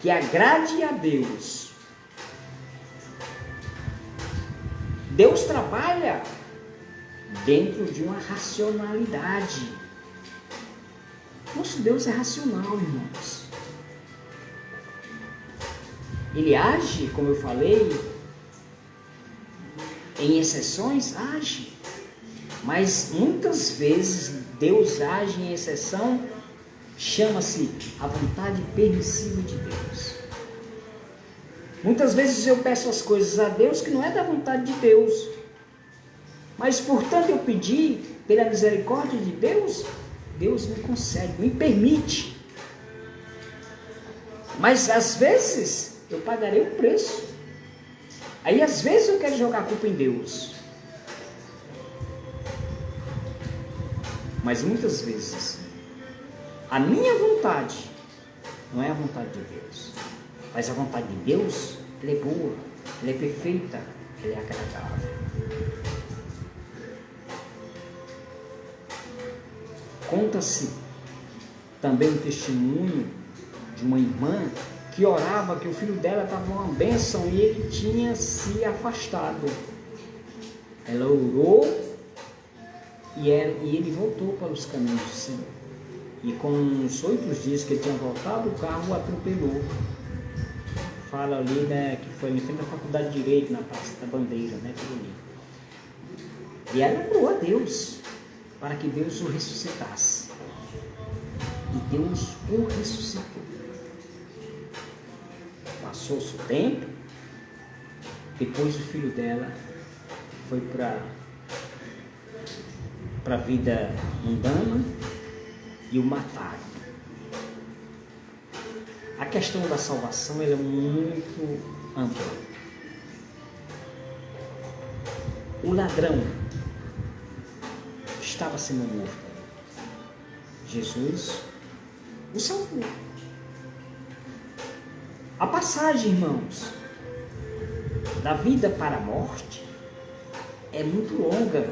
que agrade a Deus. Deus trabalha dentro de uma racionalidade. Nosso Deus é racional, irmãos. Ele age, como eu falei, em exceções, age. Mas muitas vezes Deus age em exceção, chama-se a vontade permissiva de Deus. Muitas vezes eu peço as coisas a Deus que não é da vontade de Deus, mas portanto eu pedi pela misericórdia de Deus, Deus me concede, me permite. Mas às vezes eu pagarei o preço. Aí às vezes eu quero jogar a culpa em Deus. Mas muitas vezes a minha vontade não é a vontade de Deus, mas a vontade de Deus, ela é boa, ela é perfeita, ela é agradável. Conta-se também um testemunho de uma irmã que orava que o filho dela estava uma bênção e ele tinha se afastado. Ela orou e ele voltou para os caminhos do Senhor. E com uns 8 dias que ele tinha voltado, o carro o atropelou. Fala ali, né, que foi em frente à faculdade de Direito, na Praça da Bandeira, né, tudo ali. E ela orou a Deus para que Deus o ressuscitasse. E Deus o ressuscitou. Passou-se o tempo, depois o filho dela foi para a vida mundana e o mataram. A questão da salvação ela é muito ampla. O ladrão estava sendo morto. Jesus o salvou. A passagem, irmãos, da vida para a morte é muito longa.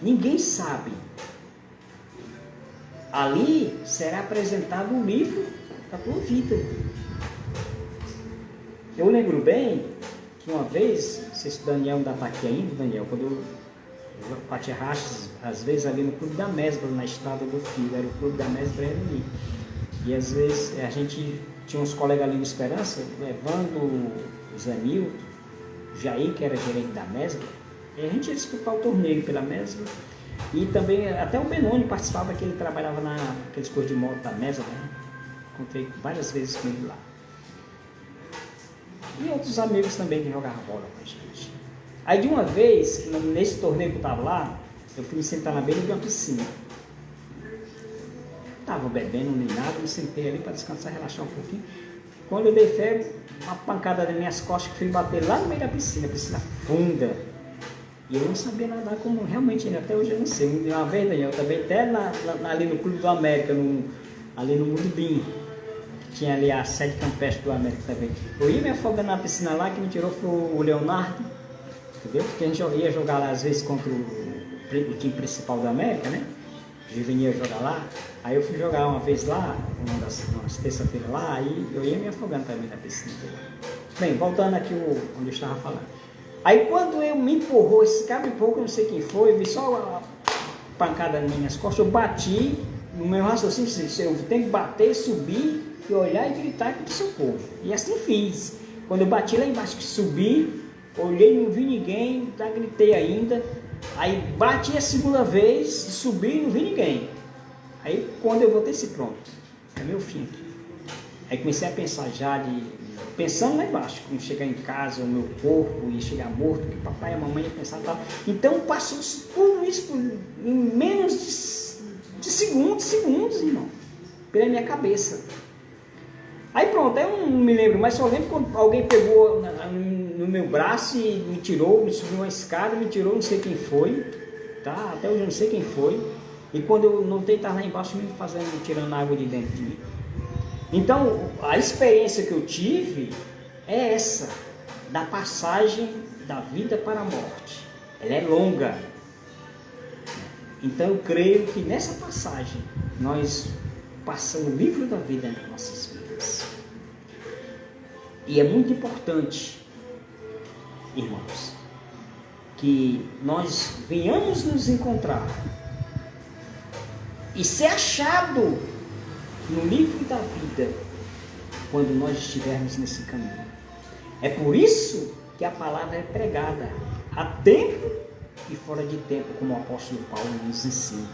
Ninguém sabe. Ali será apresentado um livro da tua vida. Eu lembro bem que uma vez, não sei se o Daniel ainda está aqui ainda, Daniel, quando eu batia rachas, às vezes ali no Clube da Mesbla, na Estrada do Filho, era o Clube da Mesbla, era ali. E às vezes a gente tinha uns colegas ali no Esperança, levando o Zé Milton, o Jair, que era gerente da Mesbla, e a gente ia disputar o torneio pela Mesbla. E também, até o Benoni participava, que ele trabalhava naqueles coisas de moto da Mesbla, né? Encontrei várias vezes com ele lá. E outros amigos também que jogavam bola com a gente. Aí de uma vez, nesse torneio que eu estava lá, eu fui me sentar na beira de uma piscina. Estava bebendo nem nada, me sentei ali para descansar, relaxar um pouquinho. Quando eu dei fé, uma pancada nas minhas costas que fui bater lá no meio da piscina funda. E eu não sabia nadar como realmente, até hoje eu não sei. Uma vez, Daniel, também até ali no Clube do América, ali no Mudubim, que tinha ali a sede campestre do América também. Eu ia me afogando na piscina lá, que me tirou foi o Leonardo, entendeu? Porque a gente ia jogar lá às vezes contra o time principal do América, né? Juvenil jogar lá. Aí eu fui jogar uma vez lá, umas terça-feira lá, aí eu ia me afogando também na piscina. Bem, voltando aqui onde eu estava falando. Aí quando eu me empurrou, esse cara me empurrou, eu não sei quem foi, vi só uma pancada nas minhas costas, eu bati, no meu raciocínio, eu tenho que bater, subir, e olhar e gritar com o socorro. E assim fiz. Quando eu bati lá embaixo, que subi, olhei, não vi ninguém, gritei ainda. Aí bati a segunda vez, subi e não vi ninguém. Aí quando eu voltei, pronto, é meu fim aqui. Aí comecei a pensar pensando lá embaixo, como chegar em casa, o meu corpo ia chegar morto, que papai e a mamãe iam pensar e tal. Então passou tudo isso em menos de segundos, irmão, pela minha cabeça. Aí pronto, aí eu não me lembro, mas só lembro quando alguém pegou no meu braço e me tirou, me subiu uma escada, me tirou, não sei quem foi, tá? Até hoje eu não sei quem foi. E quando eu notei, estava lá embaixo me tirando água de dentro de mim. Então, a experiência que eu tive é essa, da passagem da vida para a morte. Ela é longa. Então, eu creio que nessa passagem, nós passamos o livro da vida nas nossas vidas. E é muito importante, irmãos, que nós venhamos nos encontrar e ser achado no livro da vida quando nós estivermos nesse caminho. É por isso que a palavra é pregada a tempo e fora de tempo, como o apóstolo Paulo nos ensina,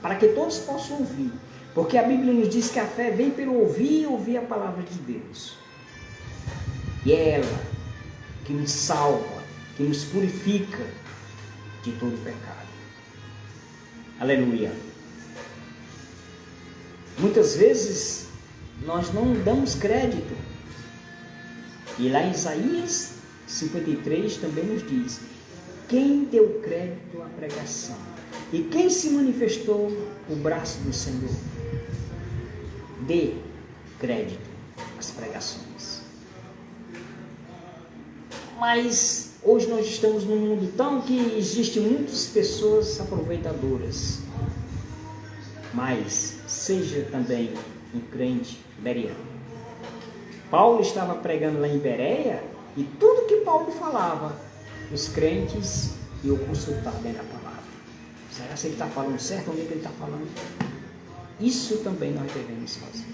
para que todos possam ouvir, porque a Bíblia nos diz que a fé vem pelo ouvir e ouvir a palavra de Deus, e é ela que nos salva, que nos purifica de todo pecado. Aleluia. Muitas vezes nós não damos crédito. E lá em Isaías 53 também nos diz: quem deu crédito à pregação? E quem se manifestou o braço do Senhor? Dê crédito às pregações. Mas hoje nós estamos num mundo tão que existem muitas pessoas aproveitadoras. Mas seja também um crente bereano. Paulo estava pregando lá em Bereia e tudo que Paulo falava, os crentes iam consultar bem a palavra. Será que ele está falando certo? Onde é que ele está falando? Isso também nós devemos fazer.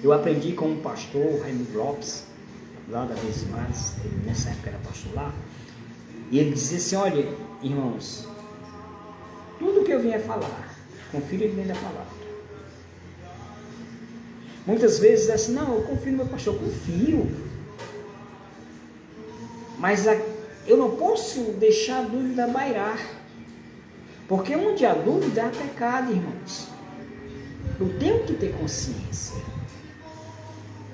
Eu aprendi com um pastor, Raimundo Lopes, lá da Vezes, ele nessa época era pastor lá, e ele dizia assim: olha, irmãos, tudo que eu vier falar, confira dentro da palavra. Muitas vezes é assim: não, eu confio no meu pastor, eu confio. Mas eu não posso deixar a dúvida bairar. Porque onde há dúvida há pecado, irmãos. Eu tenho que ter consciência.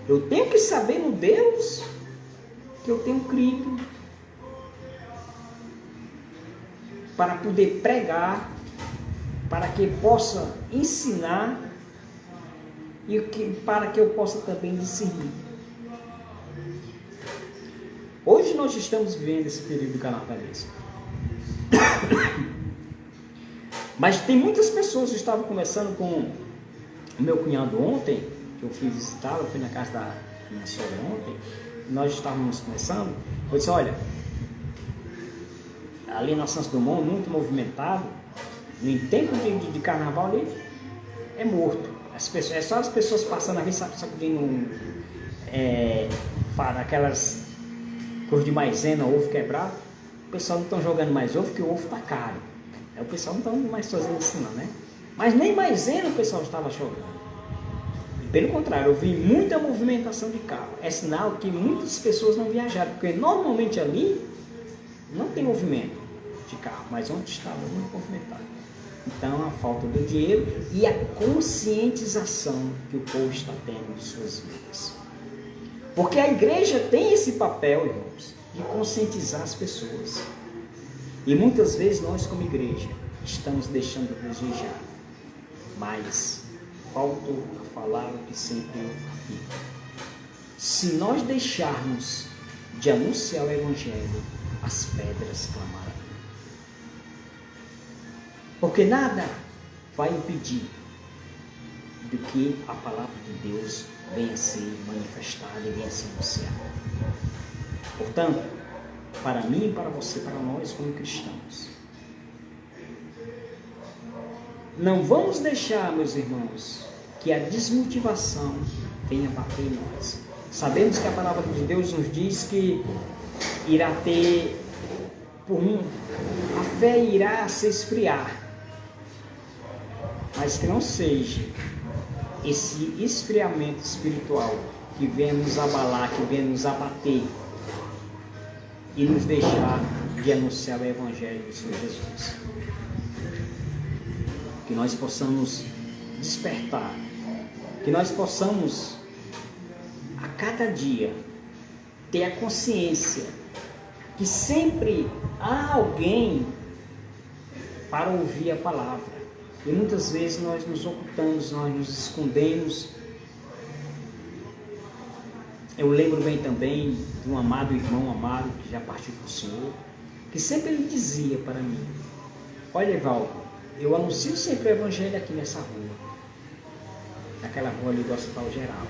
Eu tenho que saber no Deus que eu tenho crido para poder pregar, para que possa ensinar e para que eu possa também discernir. Hoje nós estamos vivendo esse período do carnavalismo. Mas tem muitas pessoas que estavam conversando com o meu cunhado ontem, que eu fui visitá-lo, fui na casa da minha sogra ontem, nós estávamos conversando, eu disse, olha, ali na Santos Dumont, muito movimentado, no tempo de carnaval ali, é morto. É só as pessoas passando ali, sacudindo aquelas coisas de maisena, ovo quebrado. O pessoal não está jogando mais ovo, porque o ovo está caro. O pessoal não está mais fazendo isso não, né? Mas nem maisena o pessoal estava jogando. Pelo contrário, eu vi muita movimentação de carro. É sinal que muitas pessoas não viajaram, porque normalmente ali não tem movimento de carro, mas ontem estava muito movimentado. Então, a falta do dinheiro e a conscientização que o povo está tendo de suas vidas. Porque a igreja tem esse papel, irmãos, de conscientizar as pessoas. E muitas vezes nós, como igreja, estamos deixando de desejar. Mas falto a falar o que sempre eu afirmo. Se nós deixarmos de anunciar o Evangelho, as pedras clamarão. Porque nada vai impedir do que a palavra de Deus venha a ser manifestada e venha a ser anunciada. Portanto, para mim, para você, para nós como cristãos, não vamos deixar, meus irmãos, que a desmotivação venha bater em nós. Sabemos que a palavra de Deus nos diz que irá ter, a fé irá se esfriar, mas que não seja esse esfriamento espiritual que venha nos abalar, que venha nos abater e nos deixar de anunciar o Evangelho do Senhor Jesus. Que nós possamos despertar, que nós possamos a cada dia ter a consciência que sempre há alguém para ouvir a palavra. E muitas vezes nós nos ocultamos, nós nos escondemos. Eu lembro bem também de um amado irmão amado que já partiu para o Senhor, que sempre ele dizia para mim: olha, Evaldo, eu anuncio sempre o Evangelho aqui nessa rua, naquela rua ali do Hospital Geral.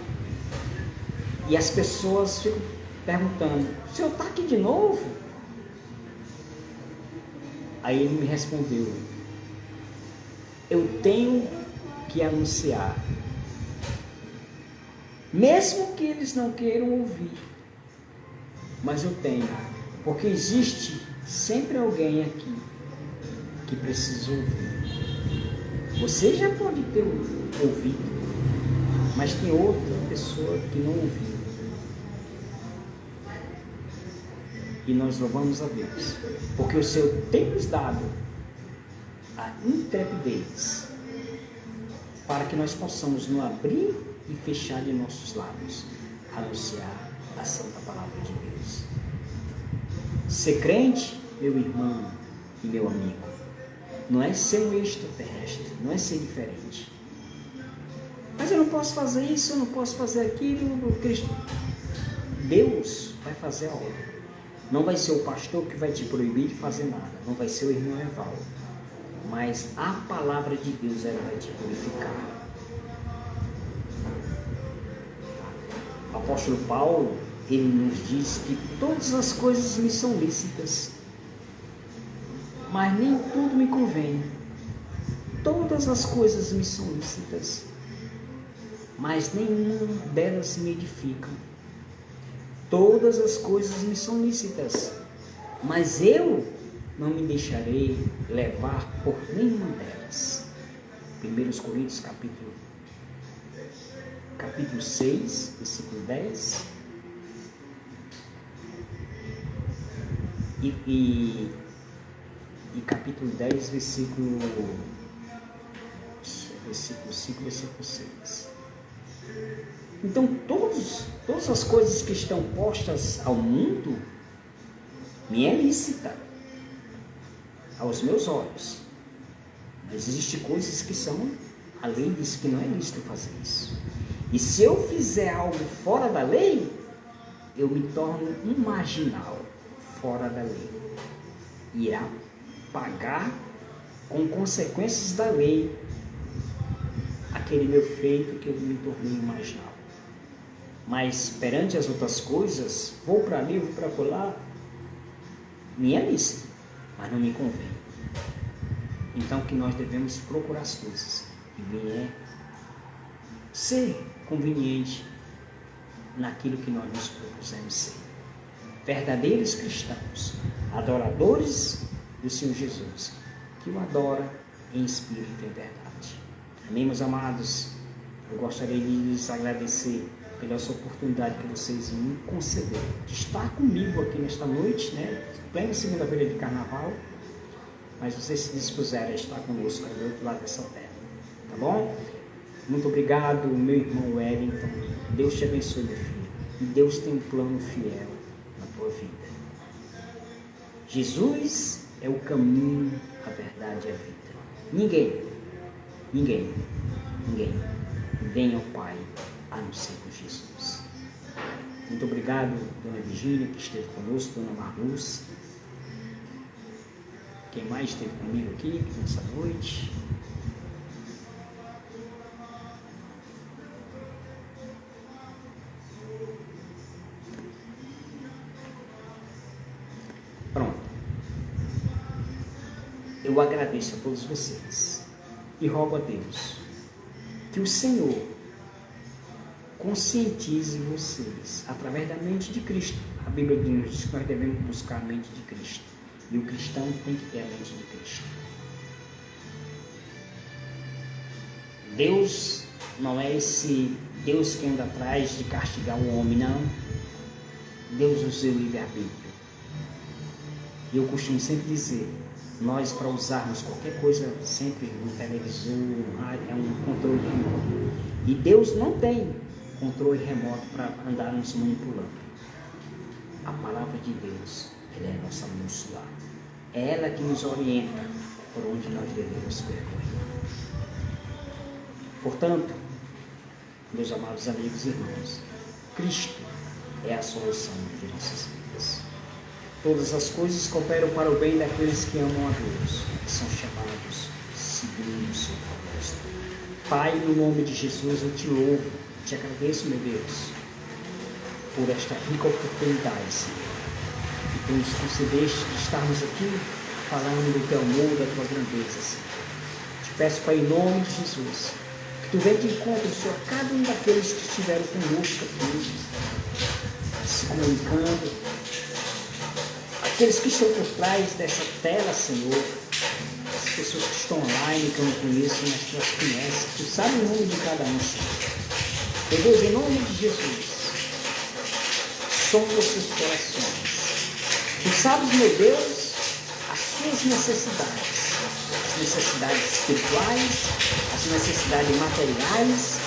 E as pessoas ficam perguntando: o senhor está aqui de novo? Aí ele me respondeu: eu tenho que anunciar, mesmo que eles não queiram ouvir, mas eu tenho, porque existe sempre alguém aqui que precisa ouvir. Você já pode ter ouvido, mas tem outra pessoa que não ouviu. E nós louvamos a Deus, porque o Senhor tem nos dado a intrepidez para que nós possamos nos abrir e fechar de nossos lábios, anunciar a santa palavra de Deus. Ser crente, meu irmão e meu amigo, não é ser um extraterrestre, não é ser diferente. Mas eu não posso fazer isso, eu não posso fazer aquilo. Cristo, Deus vai fazer a obra. Não vai ser o pastor que vai te proibir de fazer nada, não vai ser o irmão Evaldo, mas a palavra de Deus ela vai te purificar. O apóstolo Paulo, ele nos diz que todas as coisas me são lícitas, mas nem tudo me convém. Todas as coisas me são lícitas, mas nenhuma delas me edificam. Todas as coisas me são lícitas, mas eu não me deixarei levar por nenhuma delas. 1 Coríntios capítulo 6, versículo 10 e capítulo 10, versículo 5, versículo 6. Então todas as coisas que estão postas ao mundo me é lícita aos meus olhos. Mas existem coisas que são, a lei diz que não é lícito fazer isso. E se eu fizer algo fora da lei, eu me torno um marginal fora da lei. Irá pagar com consequências da lei aquele meu feito que eu me tornei um marginal. Mas perante as outras coisas, vou para ali, vou para lá, me é lícito, mas não me convém. Então que nós devemos procurar as coisas que vier ser conveniente naquilo que nós nos propusemos ser. Verdadeiros cristãos, adoradores do Senhor Jesus, que o adora em espírito e em verdade. Amém, meus amados? Eu gostaria de lhes agradecer pela essa oportunidade que vocês me concederam de estar comigo aqui nesta noite, né? Plena segunda-feira de carnaval, mas vocês se dispuseram a estar conosco do outro lado dessa terra, tá bom? Muito obrigado, meu irmão Wellington. Deus te abençoe, meu filho. E Deus tem um plano fiel na tua vida. Jesus é o caminho, a verdade e a vida. Ninguém vem ao Pai a não ser por Jesus. Muito obrigado, Dona Virgínia, que esteve conosco, Dona Marluz. Quem mais esteve comigo aqui nessa noite? Pronto. Eu agradeço a todos vocês e rogo a Deus que o Senhor conscientize vocês através da mente de Cristo. A Bíblia nos diz que nós devemos buscar a mente de Cristo. E o cristão tem que ter a mente de Cristo. Deus não é esse Deus que anda atrás de castigar o homem, não. Deus usa o livre-arbítrio. E eu costumo sempre dizer, nós para usarmos qualquer coisa, sempre no televisor, no rádio, é um controle remoto. E Deus não tem controle remoto para andar nos manipulando. A palavra de Deus, ela é a nossa bússola. É ela que nos orienta por onde nós devemos percorrer. Portanto, meus amados amigos e irmãos, Cristo é a solução de nossas vidas. Todas as coisas cooperam para o bem daqueles que amam a Deus, que são chamados segundo o seu propósito. Pai, no nome de Jesus, eu te louvo, te agradeço, meu Deus, por esta rica oportunidade, Senhor. Tu nos concedeste de estarmos aqui falando do teu amor, da tua grandeza, Senhor. Te peço, Pai, em nome de Jesus, que tu venha de encontro, Senhor, a cada um daqueles que estiveram conosco aqui, se comunicando, aqueles que estão por trás dessa tela, Senhor, as pessoas que estão online, que eu não conheço, mas que elas conhecem, tu sabe o nome de cada um, Senhor. Meu Deus, em nome de Jesus, sonda os seus corações. Tu sabes, meu Deus, as suas necessidades. As necessidades espirituais, as necessidades materiais,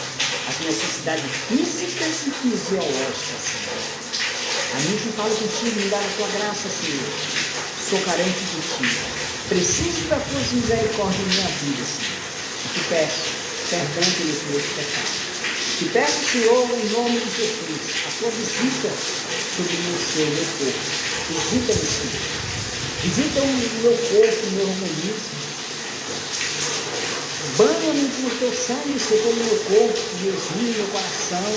as necessidades físicas e fisiológicas, Senhor. A mim que falo contigo, me dá a tua graça, Senhor. Sou carente de ti. Preciso da tua misericórdia em minha vida, Senhor. E te peço, perdão pelos meus pecados. Te peço, Senhor, em nome de Jesus, a tua visita sobre o meu corpo. Visita-me, Senhor. Visita o meu corpo, o meu organismo. Banha-me com o teu sangue, Senhor, todo o meu corpo, meus rins, meu coração.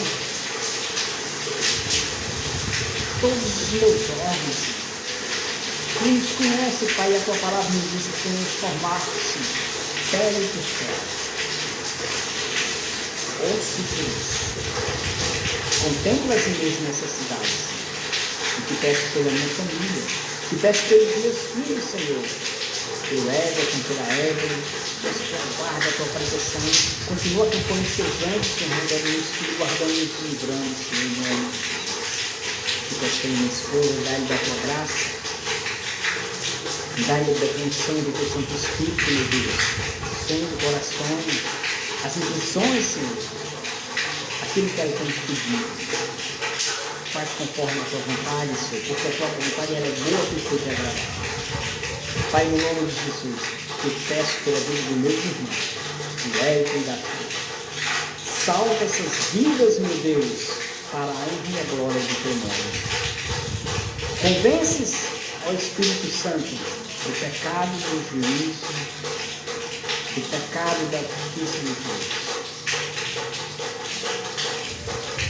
Todos os meus órgãos. Tu nos conhece, Pai, a tua palavra nos diz que tu nos formaste, Senhor. Pele dos céus. Ouça, Deus. Contempla as minhas necessidades. E te peço pela minha família. Te peço pelos meus filhos, Senhor. Pelo Everton, pela Evelyn. Peço pela guarda, a tua proteção. Continua acompanhando os teus anjos, Senhor, dando meus filhos, guardando e livrando, Senhor, em nome de Jesus. Te peço pela minha esposa, dá-lhe da tua graça. Dá-lhe da atenção do teu Santo Espírito, meu Deus. Sonho do coração. As intenções, Senhor. aquilo que ela tem te pedido. Faz conforme a tua vontade, Senhor, porque a tua vontade ela é boa, perfeita e agradável. Pai, no nome de Jesus, eu peço pela vida dos meus irmãos, do Érico e da Tua. Salva essas vidas, meu Deus, para a honra e a glória do Teu nome. Convences, ó Espírito Santo, do pecado, do juízo, do pecado da justiça de Deus.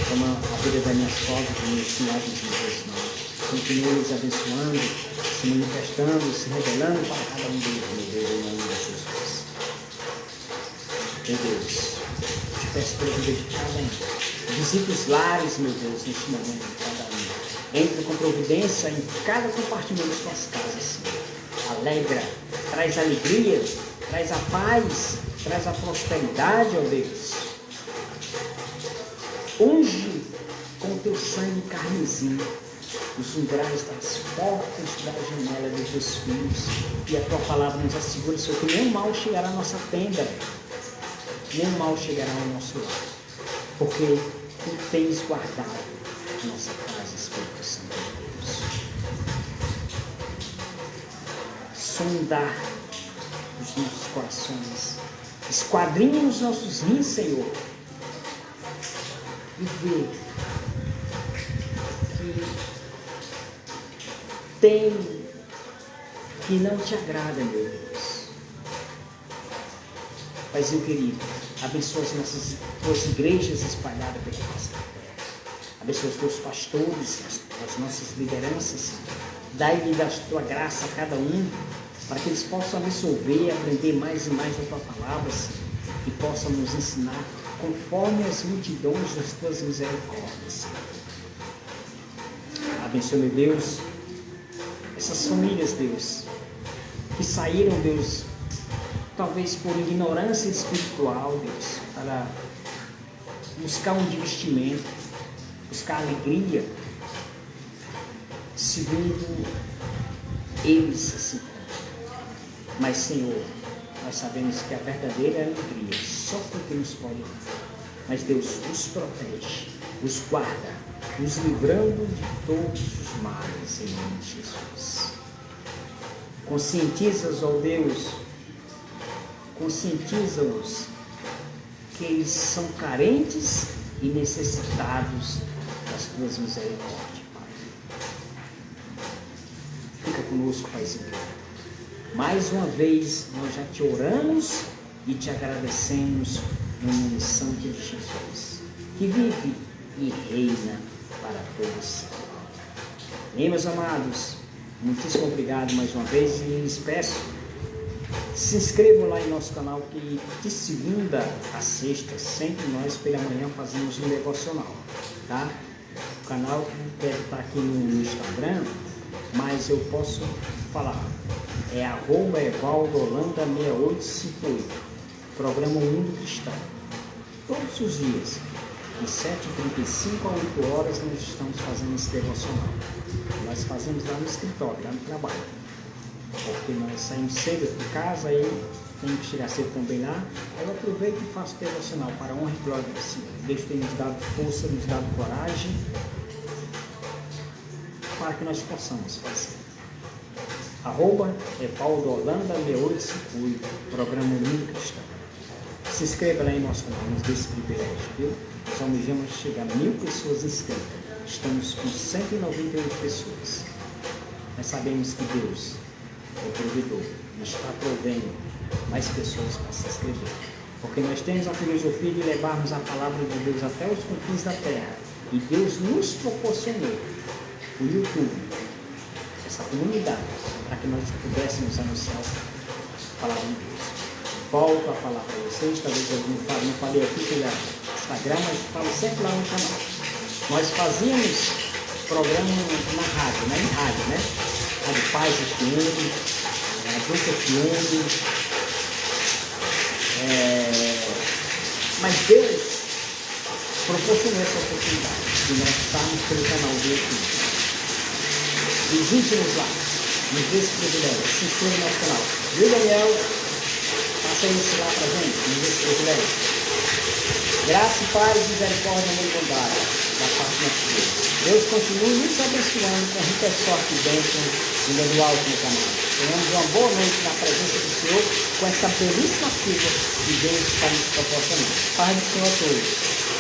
Toma a vida da minha sogra, dos meus cunhados e meus irmãos. Continue nos abençoando, se manifestando, se revelando para cada um deles, meu Deus, em nome de Jesus. Meu Deus, te peço pela vida de cada um. Visita os lares, meu Deus, neste momento de cada um. Entra com providência em cada compartimento de suas casas, Senhor. Alegra, traz alegria, traz a paz, traz a prosperidade, ó Deus. Unge com o teu sangue carmesim os umbrais das portas da janela dos teus filhos. E a tua palavra nos assegura, Senhor, que nenhum mal chegará à nossa tenda, nenhum mal chegará ao nosso lar, porque tu tens guardado a nossa casa, Espírito Santo de Deus. Sondar os nossos corações, esquadrinha os nossos rins, Senhor, e ver que tem que não te agrada, meu Deus. Paizinho querido, abençoa as nossas tuas igrejas espalhadas pela face da terra. Abençoa os teus pastores, as nossas lideranças. Dai-lhe da tua graça a cada um, para que eles possam absorver, aprender mais e mais da tua palavra, Senhor, e possam nos ensinar conforme as multidões das tuas misericórdias. Abençoe, meu Deus, essas famílias, Deus, que saíram, Deus, talvez por ignorância espiritual, Deus, para buscar um divertimento, buscar alegria, segundo eles assim. Mas, Senhor, nós sabemos que a verdadeira alegria só porque nos pode dar. Mas Deus os protege, os guarda, nos livrando de todos os males em nome de Jesus. Conscientiza-os, ó Deus, conscientiza-os que eles são carentes e necessitados das tuas misericórdias, Pai. Fica conosco, Paizinho. Mais uma vez, nós já te oramos e te agradecemos no nome santo de Jesus, que vive e reina para todos. E meus amados, muitíssimo obrigado mais uma vez e lhes peço, se inscrevam lá em nosso canal, que de segunda a sexta, sempre nós pela manhã fazemos um devocional, tá? O canal deve estar aqui no Instagram, mas eu posso falar, é @EvaldoHolanda6858, programa Mundo Cristão. Todos os dias, de 7h35 a 8h, nós estamos fazendo esse devocional. Nós fazemos lá no escritório, lá no trabalho, porque nós saímos cedo de casa, aí tem que chegar cedo também lá. Aí eu aproveito e faço devocional para a honra e glória do Senhor. Deus tem nos dado força, nos dado coragem, para que nós possamos fazer. @EvaldoHolanda6858, programa Mundo Cristão. Se inscreva lá em nosso canal, nos dê esse privilégio, viu? Nós almejamos chegar a 1000 pessoas inscritas. Estamos com 198 pessoas. Nós sabemos que Deus é o provedor e está provendo mais pessoas para se inscrever. Porque nós temos a filosofia de levarmos a palavra de Deus até os confins da terra. E Deus nos proporcionou o YouTube, essa comunidade, para que nós pudéssemos anunciar a palavra de Deus. Volto a falar para vocês, talvez eu não falei aqui pelo Instagram, mas falo sempre lá no canal. Nós fazíamos programa na rádio, né? Em rádio, né? Rádio Paz FM, Adulto FM, mas Deus proporcionou essa oportunidade de nós estarmos pelo canal do YouTube. Visite-nos lá, nos dê esse privilégio, se inscreva no nosso canal. Viu, Daniel? Passa isso lá pra gente, nos dê esse privilégio. Graça e paz, misericórdia e bondade da parte de Deus. Deus continue nos abençoando com rica sorte e bênção do alto no canal. Tenhamos uma boa noite na presença do Senhor com essa belíssima chuva que Deus está nos proporcionando. Paz do Senhor a todos.